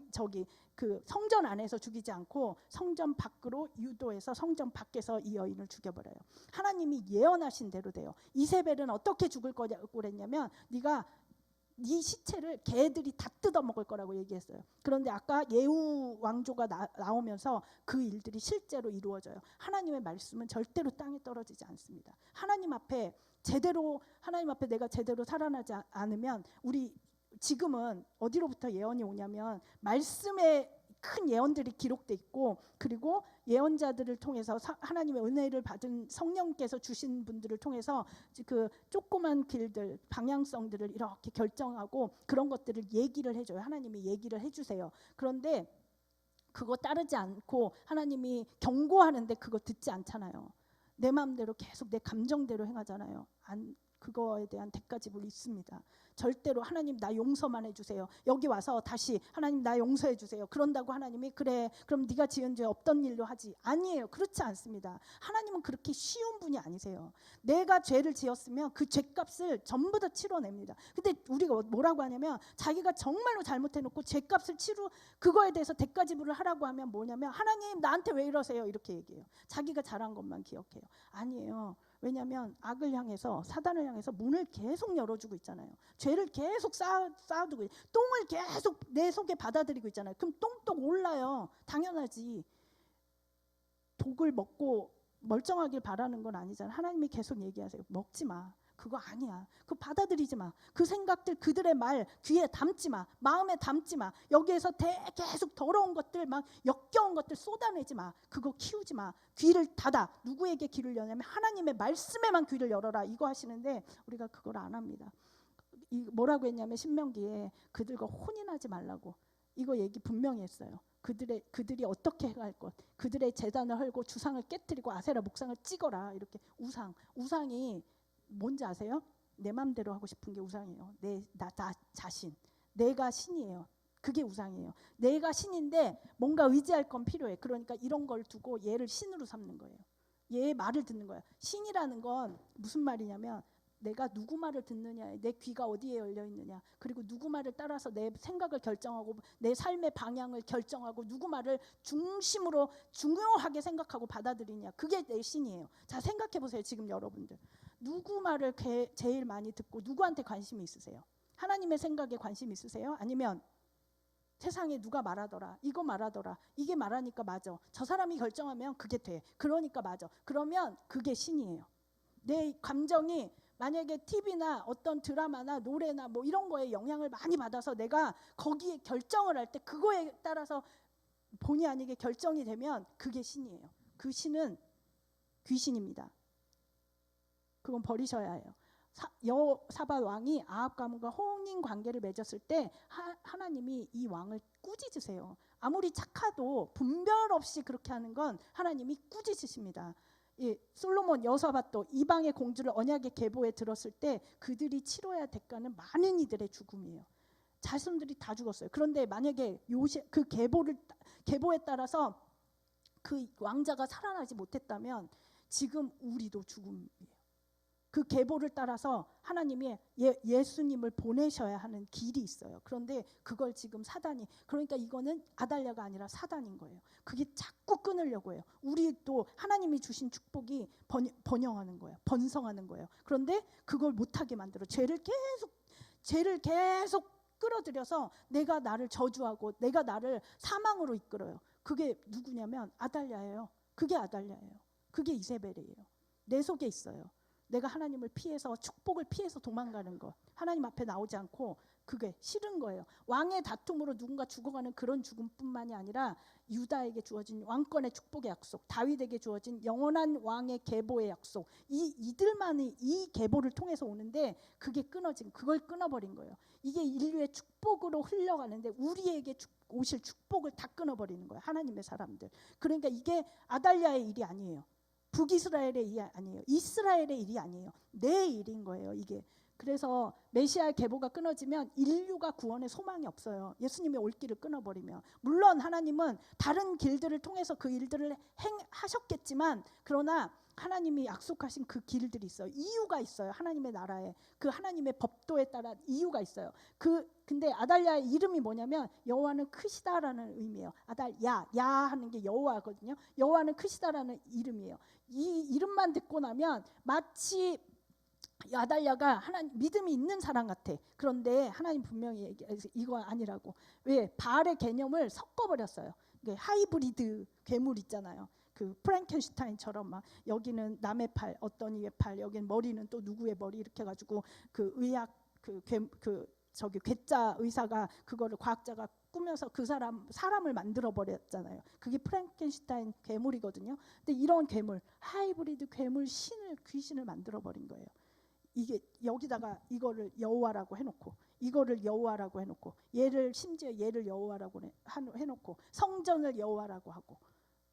그 성전 안에서 죽이지 않고 성전 밖으로 유도해서 성전 밖에서 이 여인을 죽여버려요. 하나님이 예언하신 대로 돼요. 이세벨은 어떻게 죽을 거냐고 그랬냐면 네 시체를 개들이 다 뜯어먹을 거라고 얘기했어요. 그런데 아까 예후 왕조가 나오면서 그 일들이 실제로 이루어져요. 하나님의 말씀은 절대로 땅에 떨어지지 않습니다. 하나님 앞에 내가 제대로 살아나지 않으면 우리 지금은 어디로부터 예언이 오냐면 말씀에 큰 예언들이 기록돼 있고 그리고 예언자들을 통해서 하나님의 은혜를 받은 성령께서 주신 분들을 통해서 그 조그만 길들 방향성들을 이렇게 결정하고 그런 것들을 얘기를 해줘요. 하나님이 얘기를 해주세요. 그런데 그거 따르지 않고 하나님이 경고하는데 그거 듣지 않잖아요. 내 마음대로 계속 내 감정대로 행하잖아요. 그거에 대한 대가 지불이 있습니다. 절대로 하나님 나 용서만 해주세요. 여기 와서 다시 하나님 나 용서해 주세요. 그런다고 하나님이 그래 그럼 네가 지은 죄 없던 일로 하지. 아니에요. 그렇지 않습니다. 하나님은 그렇게 쉬운 분이 아니세요. 내가 죄를 지었으면 그 죄값을 전부 다 치러냅니다. 근데 우리가 뭐라고 하냐면 자기가 정말로 잘못해놓고 죄값을 그거에 대해서 대가 지불을 하라고 하면 뭐냐면 하나님 나한테 왜 이러세요 이렇게 얘기해요. 자기가 잘한 것만 기억해요. 아니에요. 왜냐하면 악을 향해서 사단을 향해서 문을 계속 열어주고 있잖아요. 죄를 계속 쌓아두고 똥을 계속 내 속에 받아들이고 있잖아요. 그럼 똥똥 올라요. 당연하지. 독을 먹고 멀쩡하길 바라는 건 아니잖아요. 하나님이 계속 얘기하세요. 먹지 마. 그거 아니야. 그거 받아들이지 마. 그 생각들 그들의 말 귀에 담지 마. 마음에 담지 마. 여기에서 계속 더러운 것들 막 역겨운 것들 쏟아내지 마. 그거 키우지 마. 귀를 닫아. 누구에게 귀를 여냐면 하나님의 말씀에만 귀를 열어라. 이거 하시는데 우리가 그걸 안 합니다. 뭐라고 했냐면 신명기에 그들과 혼인하지 말라고. 이거 얘기 분명히 했어요. 그들이 어떻게 행할 것, 그들의 제단을 헐고 주상을 깨뜨리고 아세라 목상을 찍어라. 이렇게 우상이 뭔지 아세요? 내 맘대로 하고 싶은 게 우상이에요. 나 자신, 내가 신이에요. 그게 우상이에요. 내가 신인데 뭔가 의지할 건 필요해. 그러니까 이런 걸 두고 얘를 신으로 삼는 거예요. 얘의 말을 듣는 거예요. 신이라는 건 무슨 말이냐면 내가 누구 말을 듣느냐, 내 귀가 어디에 열려 있느냐, 그리고 누구 말을 따라서 내 생각을 결정하고 내 삶의 방향을 결정하고 누구 말을 중심으로 중요하게 생각하고 받아들이냐, 그게 내 신이에요. 자, 생각해 보세요. 지금 여러분들 누구 말을 제일 많이 듣고 누구한테 관심이 있으세요? 하나님의 생각에 관심 있으세요? 아니면 세상에 누가 말하더라, 이거 말하더라, 이게 말하니까 맞아, 저 사람이 결정하면 그게 돼, 그러니까 맞아, 그러면 그게 신이에요. 내 감정이 만약에 TV나 어떤 드라마나 노래나 뭐 이런 거에 영향을 많이 받아서 내가 거기에 결정을 할 때 그거에 따라서 본의 아니게 결정이 되면 그게 신이에요. 그 신은 귀신입니다. 그건 버리셔야 해요. 여호사밧 왕이 아합 가문과 혼인 관계를 맺었을 때 하나님이 이 왕을 꾸짖으세요. 아무리 착하도 분별 없이 그렇게 하는 건 하나님이 꾸짖으십니다. 솔로몬 여호사밧도 이방의 공주를 언약의 계보에 들었을 때 그들이 치러야 할 대가는 많은 이들의 죽음이에요. 자손들이 다 죽었어요. 그런데 만약에 그 계보에 따라서 그 왕자가 살아나지 못했다면 지금 우리도 죽음이에요. 그 계보를 따라서 하나님이 예수님을 보내셔야 하는 길이 있어요. 그런데 그걸 지금 사단이, 그러니까 이거는 아달랴가 아니라 사단인 거예요. 그게 자꾸 끊으려고 해요. 우리도 하나님이 주신 축복이 번영하는 거예요. 번성하는 거예요. 그런데 그걸 못하게 만들어. 죄를 계속 끌어들여서 내가 나를 저주하고 내가 나를 사망으로 이끌어요. 그게 누구냐면 아달랴예요. 그게 아달랴예요. 그게 이세벨이에요. 내 속에 있어요. 내가 하나님을 피해서, 축복을 피해서 도망가는 거, 하나님 앞에 나오지 않고 그게 싫은 거예요. 왕의 다툼으로 누군가 죽어가는 그런 죽음뿐만이 아니라 유다에게 주어진 왕권의 축복의 약속, 다윗에게 주어진 영원한 왕의 계보의 약속, 이들만이 이 계보를 통해서 오는데 그게 그걸 끊어버린 거예요. 이게 인류의 축복으로 흘러가는데 우리에게 오실 축복을 다 끊어버리는 거예요. 하나님의 사람들. 그러니까 이게 아달랴의 일이 아니에요. 북이스라엘의 일이 아니에요. 이스라엘의 일이 아니에요. 내 일인 거예요, 이게. 그래서 메시아의 계보가 끊어지면 인류가 구원의 소망이 없어요. 예수님의 올 길을 끊어버리면. 물론 하나님은 다른 길들을 통해서 그 일들을 하셨겠지만, 그러나 하나님이 약속하신 그 길들이 있어요. 이유가 있어요. 하나님의 나라에, 그 하나님의 법도에 따라 이유가 있어요. 근데 아달랴의 이름이 뭐냐면 여호와는 크시다라는 의미예요. 야 하는 게 여호와거든요. 여호와는 크시다라는 이름이에요. 이 이름만 듣고 나면 마치 아달랴가 하나님 믿음이 있는 사람 같아. 그런데 하나님 분명히 얘기해서 이거 아니라고. 왜? 바알의 개념을 섞어버렸어요. 하이브리드 괴물 있잖아요. 그 프랭켄슈타인처럼 막 여기는 남의 팔, 어떤 이의 팔, 여기는 머리는 또 누구의 머리 이렇게 해가지고 그 의학 괴짜 의사가 그거를 과학자가 꾸며서 그 사람을 만들어 버렸잖아요. 그게 프랭켄슈타인 괴물이거든요. 근데 이런 괴물, 하이브리드 괴물 귀신을 만들어 버린 거예요. 이게 여기다가 이거를 여호와라고 해놓고, 이거를 여호와라고 해놓고, 심지어 얘를 여호와라고 해놓고, 성전을 여호와라고 하고,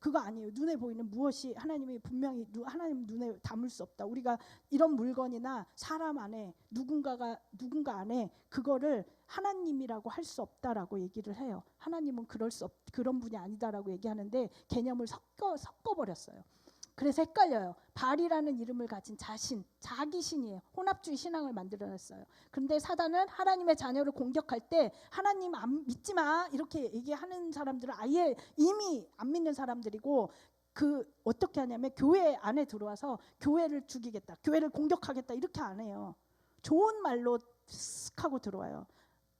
그거 아니에요. 눈에 보이는 무엇이 하나님이 분명히 하나님 눈에 담을 수 없다. 우리가 이런 물건이나 사람 안에 누군가 안에 그거를 하나님이라고 할 수 없다라고 얘기를 해요. 하나님은 그런 분이 아니다라고 얘기하는데 개념을 섞어버렸어요. 그래서 헷갈려요. 바알이라는 이름을 가진 자기 신이에요. 혼합주의 신앙을 만들어냈어요. 그런데 사단은 하나님의 자녀를 공격할 때 하나님 안 믿지 마 이렇게 얘기하는 사람들은 아예 이미 안 믿는 사람들이고, 어떻게 하냐면 교회 안에 들어와서 교회를 죽이겠다, 교회를 공격하겠다 이렇게 안 해요. 좋은 말로 쓱 하고 들어와요.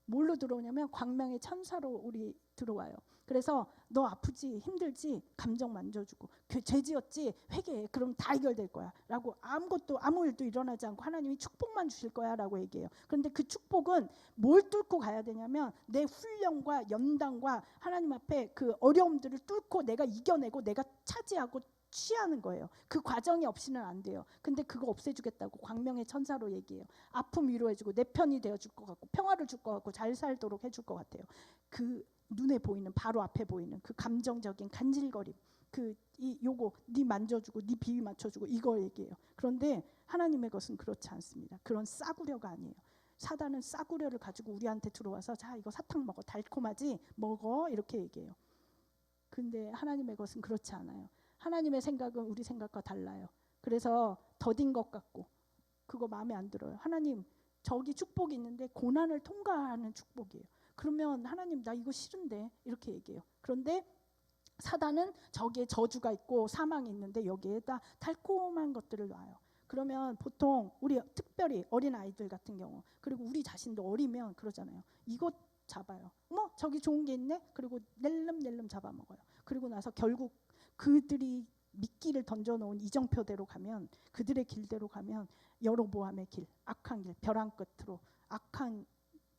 뭘로 들어오냐면 광명의 천사로 우리 들어와요. 그래서 너 아프지, 힘들지, 감정 만져주고, 죄 지었지, 회개해, 그럼 다 해결될 거야 라고, 아무 일도 일어나지 않고 하나님이 축복만 주실 거야 라고 얘기해요. 그런데 그 축복은 뭘 뚫고 가야 되냐면 내 훈련과 연단과 하나님 앞에 그 어려움들을 뚫고 내가 이겨내고 내가 차지하고 취하는 거예요. 그 과정이 없이는 안 돼요. 근데 그거 없애주겠다고 광명의 천사로 얘기해요. 아픔 위로해주고 내 편이 되어줄 것 같고 평화를 줄 것 같고 잘 살도록 해줄 것 같아요. 그 눈에 보이는, 바로 앞에 보이는 그 감정적인 간질거림, 요거 네 만져주고 네 비위 맞춰주고 이거 얘기해요. 그런데 하나님의 것은 그렇지 않습니다. 그런 싸구려가 아니에요. 사단은 싸구려를 가지고 우리한테 들어와서 자 이거 사탕 먹어 달콤하지 먹어 이렇게 얘기해요. 근데 하나님의 것은 그렇지 않아요. 하나님의 생각은 우리 생각과 달라요. 그래서 더딘 것 같고 그거 마음에 안 들어요. 하나님 저기 축복이 있는데 고난을 통과하는 축복이에요. 그러면 하나님 나 이거 싫은데 이렇게 얘기해요. 그런데 사단은 저기에 저주가 있고 사망이 있는데 여기에다 달콤한 것들을 놔요. 그러면 보통 우리 특별히 어린 아이들 같은 경우 그리고 우리 자신도 어리면 그러잖아요. 이것 잡아요. 저기 좋은 게 있네. 그리고 낼름낼름 잡아먹어요. 그리고 나서 결국 그들이 미끼를 던져놓은 이정표대로 가면 그들의 길대로 가면 여로보암의 길, 악한 길, 벼랑 끝으로 악한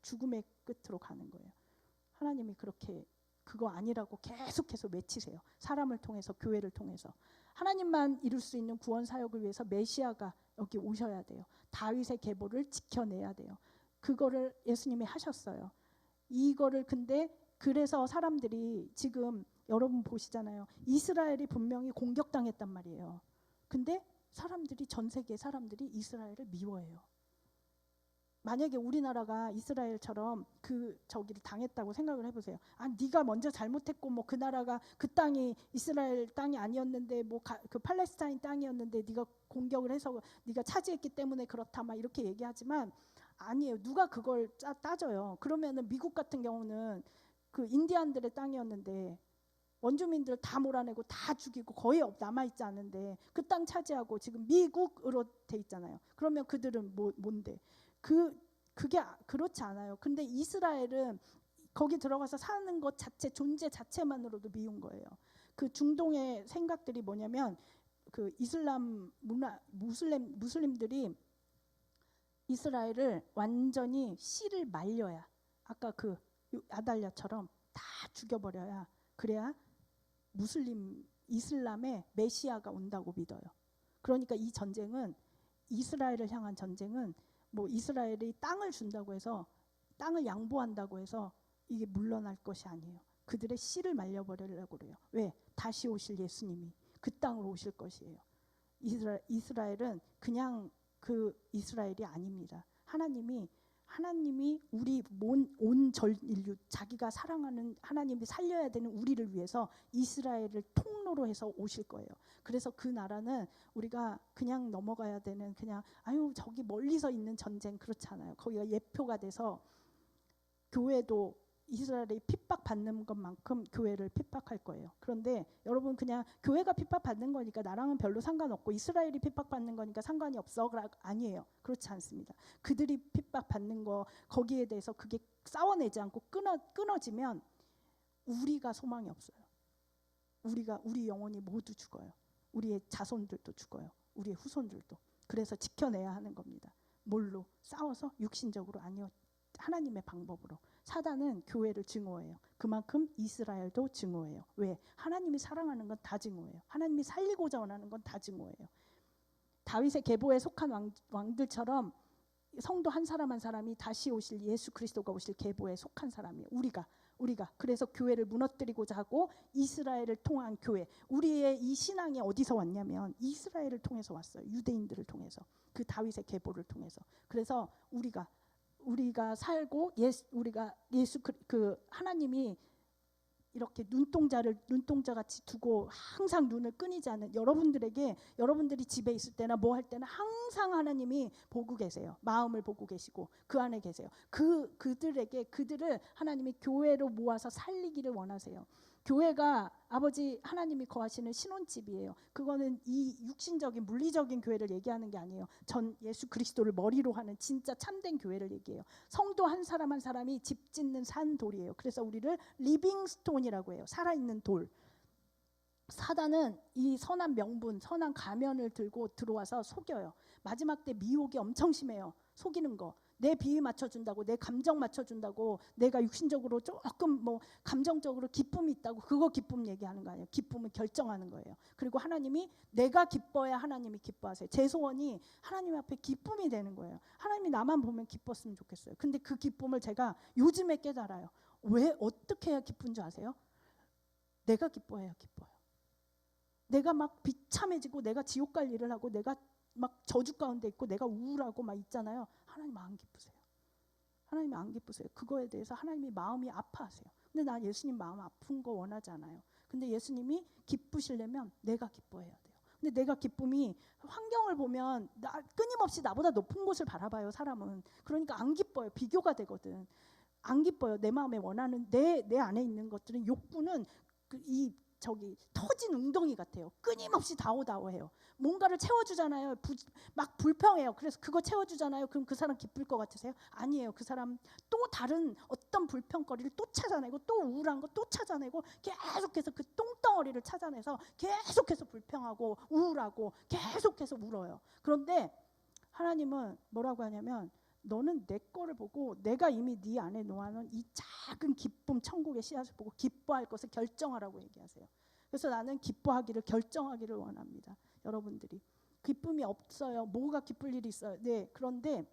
죽음의 끝으로 가는 거예요. 하나님이 그렇게 그거 아니라고 계속해서 외치세요. 사람을 통해서 교회를 통해서 하나님만 이룰 수 있는 구원 사역을 위해서 메시아가 여기 오셔야 돼요. 다윗의 계보를 지켜내야 돼요. 그거를 예수님이 하셨어요. 이거를 근데 그래서 사람들이 지금 여러분 보시잖아요. 이스라엘이 분명히 공격당했단 말이에요. 근데 사람들이 전 세계 사람들이 이스라엘을 미워해요. 만약에 우리나라가 이스라엘처럼 저기를 당했다고 생각을 해보세요. 네가 먼저 잘못했고 뭐 그 나라가 그 땅이 이스라엘 땅이 아니었는데 그 팔레스타인 땅이었는데 네가 공격을 해서 네가 차지했기 때문에 그렇다 막 이렇게 얘기하지만 아니에요. 누가 그걸 따져요. 그러면은 미국 같은 경우는 그 인디안들의 땅이었는데 원주민들 다 몰아내고 다 죽이고 거의 남아있지 않은데 그 땅 차지하고 지금 미국으로 돼 있잖아요. 그러면 그들은 뭔데? 그게 그렇지 않아요. 근데 이스라엘은 거기 들어가서 사는 것 자체 존재 자체만으로도 미운 거예요. 그 중동의 생각들이 뭐냐면 그 이슬람 문화 무슬림들이 이스라엘을 완전히 씨를 말려야 아까 그 아달랴처럼 다 죽여버려야 그래야 이슬람의 메시아가 온다고 믿어요. 그러니까 이 전쟁은 이스라엘을 향한 전쟁은 뭐 이스라엘이 땅을 준다고 해서 땅을 양보한다고 해서 이게 물러날 것이 아니에요. 그들의 씨를 말려버리려고 그래요. 왜? 다시 오실 예수님이 그 땅으로 오실 것이에요. 이스라엘은 그냥 그 이스라엘이 아닙니다. 하나님이 우리 온 전 인류 자기가 사랑하는 하나님이 살려야 되는 우리를 위해서 이스라엘을 통로로 해서 오실 거예요. 그래서 그 나라는 우리가 그냥 넘어가야 되는 그냥 저기 멀리서 있는 전쟁 그렇지 않아요. 거기가 예표가 돼서 교회도 이스라엘이 핍박받는 것만큼 교회를 핍박할 거예요. 그런데 여러분 그냥 교회가 핍박받는 거니까 나랑은 별로 상관없고 이스라엘이 핍박받는 거니까 상관이 없어. 아니에요. 그렇지 않습니다. 그들이 핍박받는 거 거기에 대해서 그게 싸워내지 않고 끊어지면 우리가 소망이 없어요. 우리 영혼이 모두 죽어요. 우리의 자손들도 죽어요. 우리의 후손들도. 그래서 지켜내야 하는 겁니다. 뭘로? 싸워서 육신적으로 아니요. 하나님의 방법으로. 사단은 교회를 증오해요. 그만큼 이스라엘도 증오해요. 왜? 하나님이 사랑하는 건 다 증오해요. 하나님이 살리고자 원하는 건 다 증오해요. 다윗의 계보에 속한 왕들처럼 성도 한 사람 한 사람이 다시 오실 예수 그리스도가 오실 계보에 속한 사람이에요. 우리가 그래서 교회를 무너뜨리고자 하고 이스라엘을 통한 교회. 우리의 이 신앙이 어디서 왔냐면 이스라엘을 통해서 왔어요. 유대인들을 통해서. 그 다윗의 계보를 통해서. 그래서 우리가 살고 우리가 하나님이 이렇게 눈동자 같이 두고 항상 눈을 끊이지 않는 여러분들이 집에 있을 때나 뭐 할 때나 항상 하나님이 보고 계세요. 마음을 보고 계시고 그 안에 계세요. 그들을 하나님이 교회로 모아서 살리기를 원하세요. 교회가 아버지 하나님이 거하시는 신혼집이에요. 그거는 이 육신적인 물리적인 교회를 얘기하는 게 아니에요. 전 예수 그리스도를 머리로 하는 진짜 참된 교회를 얘기해요. 성도 한 사람 한 사람이 집 짓는 산 돌이에요. 그래서 우리를 리빙스톤이라고 해요. 살아있는 돌. 사단은 이 선한 명분, 선한 가면을 들고 들어와서 속여요. 마지막 때 미혹이 엄청 심해요. 속이는 거. 내 비위 맞춰준다고, 내 감정 맞춰준다고, 내가 육신적으로 조금 감정적으로 기쁨이 있다고 그거 기쁨 얘기하는 거 아니에요. 기쁨을 결정하는 거예요. 그리고 하나님이 내가 기뻐야 하나님이 기뻐하세요. 제 소원이 하나님 앞에 기쁨이 되는 거예요. 하나님이 나만 보면 기뻤으면 좋겠어요. 근데 그 기쁨을 제가 요즘에 깨달아요. 왜 어떻게 해야 기쁜 줄 아세요? 내가 기뻐해야 기뻐요. 내가 막 비참해지고 내가 지옥 갈 일을 하고 내가 막 저주 가운데 있고 내가 우울하고 막 있잖아요. 하나님 안 기쁘세요. 하나님이 안 기쁘세요. 그거에 대해서 하나님이 마음이 아파하세요. 근데 난 예수님 마음 아픈 거 원하지 않아요. 근데 예수님이 기쁘시려면 내가 기뻐해야 돼요. 근데 내가 기쁨이 환경을 보면 끊임없이 나보다 높은 곳을 바라봐요. 사람은. 그러니까 안 기뻐요. 비교가 되거든. 안 기뻐요. 내 마음에 원하는 내 안에 있는 것들은 욕구는 터진 웅덩이 같아요. 끊임없이 다오다오해요. 뭔가를 채워주잖아요. 막 불평해요. 그래서 그거 채워주잖아요. 그럼 그 사람 기쁠 것 같으세요? 아니에요. 그 사람 또 다른 어떤 불평거리를 또 찾아내고 또 우울한 거 또 찾아내고 계속해서 그 똥덩어리를 찾아내서 계속해서 불평하고 우울하고 계속해서 울어요. 그런데 하나님은 뭐라고 하냐면 너는 내 거를 보고 내가 이미 네 안에 놓아놓은 이 작은 기쁨 천국의 씨앗을 보고 기뻐할 것을 결정하라고 얘기하세요. 그래서 나는 기뻐하기를 결정하기를 원합니다. 여러분들이 기쁨이 없어요. 뭐가 기쁠 일이 있어요. 네, 그런데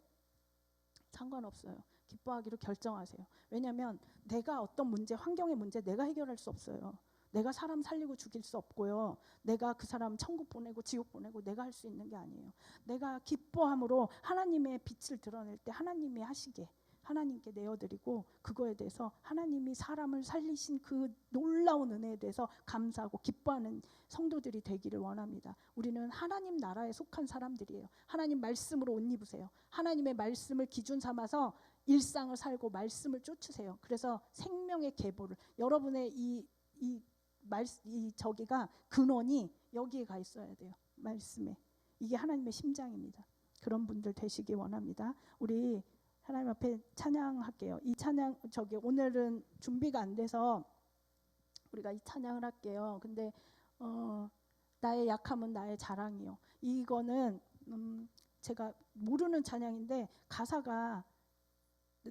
상관없어요. 기뻐하기로 결정하세요. 왜냐하면 내가 어떤 문제, 환경의 문제 내가 해결할 수 없어요. 내가 사람 살리고 죽일 수 없고요. 내가 그 사람 천국 보내고 지옥 보내고 내가 할 수 있는 게 아니에요. 내가 기뻐함으로 하나님의 빛을 드러낼 때 하나님이 하시게 하나님께 내어드리고 그거에 대해서 하나님이 사람을 살리신 그 놀라운 은혜에 대해서 감사하고 기뻐하는 성도들이 되기를 원합니다. 우리는 하나님 나라에 속한 사람들이에요. 하나님 말씀으로 옷 입으세요. 하나님의 말씀을 기준 삼아서 일상을 살고 말씀을 쫓으세요. 그래서 생명의 계보를 여러분의 이 저기가 근원이 여기에 가 있어야 돼요. 말씀에. 이게 하나님의 심장입니다. 그런 분들 되시기 원합니다. 우리 하나님 앞에 찬양할게요. 이 찬양 오늘은 준비가 안 돼서 우리가 이 찬양을 할게요. 근데 나의 약함은 나의 자랑이요. 이거는 제가 모르는 찬양인데 가사가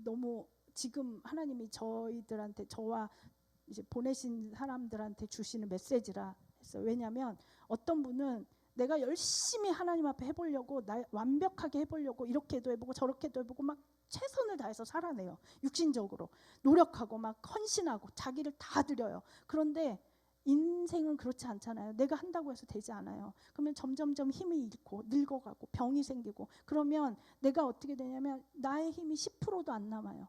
너무 지금 하나님이 저희들한테 저와 이제 보내신 사람들한테 주시는 메시지라 했어요. 왜냐하면 어떤 분은 내가 열심히 하나님 앞에 해보려고 완벽하게 해보려고 이렇게도 해보고 저렇게도 해보고 막 최선을 다해서 살아내요. 육신적으로 노력하고 막 헌신하고 자기를 다 드려요. 그런데 인생은 그렇지 않잖아요. 내가 한다고 해서 되지 않아요. 그러면 점점점 힘이 잃고 늙어가고 병이 생기고 그러면 내가 어떻게 되냐면 나의 힘이 10%도 안 남아요.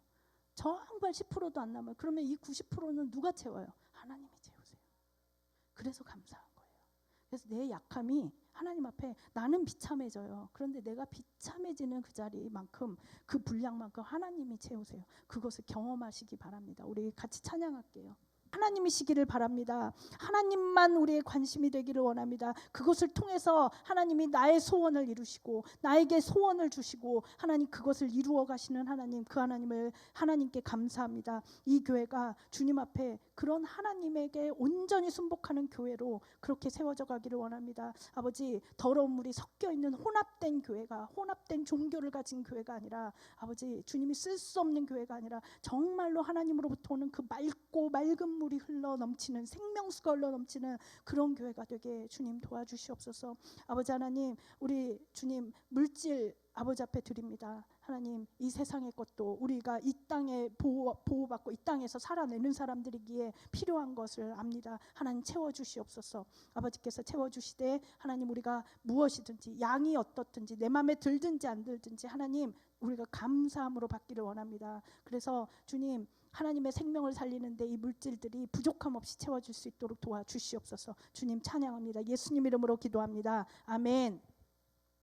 정말 10%도 안 남아요. 그러면 이 90%는 누가 채워요? 하나님이 채우세요. 그래서 감사한 거예요. 그래서 내 약함이 하나님 앞에 나는 비참해져요. 그런데 내가 비참해지는 그 자리만큼 그 분량만큼 하나님이 채우세요. 그것을 경험하시기 바랍니다. 우리 같이 찬양할게요. 하나님이시기를 바랍니다. 하나님만 우리의 관심이 되기를 원합니다. 그것을 통해서 하나님이 나의 소원을 이루시고 나에게 소원을 주시고 하나님 그것을 이루어 가시는 하나님, 그 하나님을 하나님께 감사합니다. 이 교회가 주님 앞에 그런 하나님에게 온전히 순복하는 교회로 그렇게 세워져 가기를 원합니다. 아버지, 더러운 물이 섞여 있는 혼합된 교회가, 혼합된 종교를 가진 교회가 아니라 아버지, 주님이 쓸 수 없는 교회가 아니라 정말로 하나님으로부터 오는 그 맑고 맑은 물이 흘러 넘치는 생명수가 흘러 넘치는 그런 교회가 되게 주님 도와주시옵소서. 아버지 하나님, 우리 주님 물질 아버지 앞에 드립니다. 하나님, 이 세상의 것도 우리가 이 땅에 보호받고 이 땅에서 살아내는 사람들이기에 필요한 것을 압니다. 하나님 채워주시옵소서. 아버지께서 채워주시되 하나님 우리가 무엇이든지 양이 어떻든지 내 마음에 들든지 안 들든지 하나님 우리가 감사함으로 받기를 원합니다. 그래서 주님 하나님의 생명을 살리는데 이 물질들이 부족함 없이 채워줄 수 있도록 도와주시옵소서. 주님 찬양합니다. 예수님 이름으로 기도합니다. 아멘.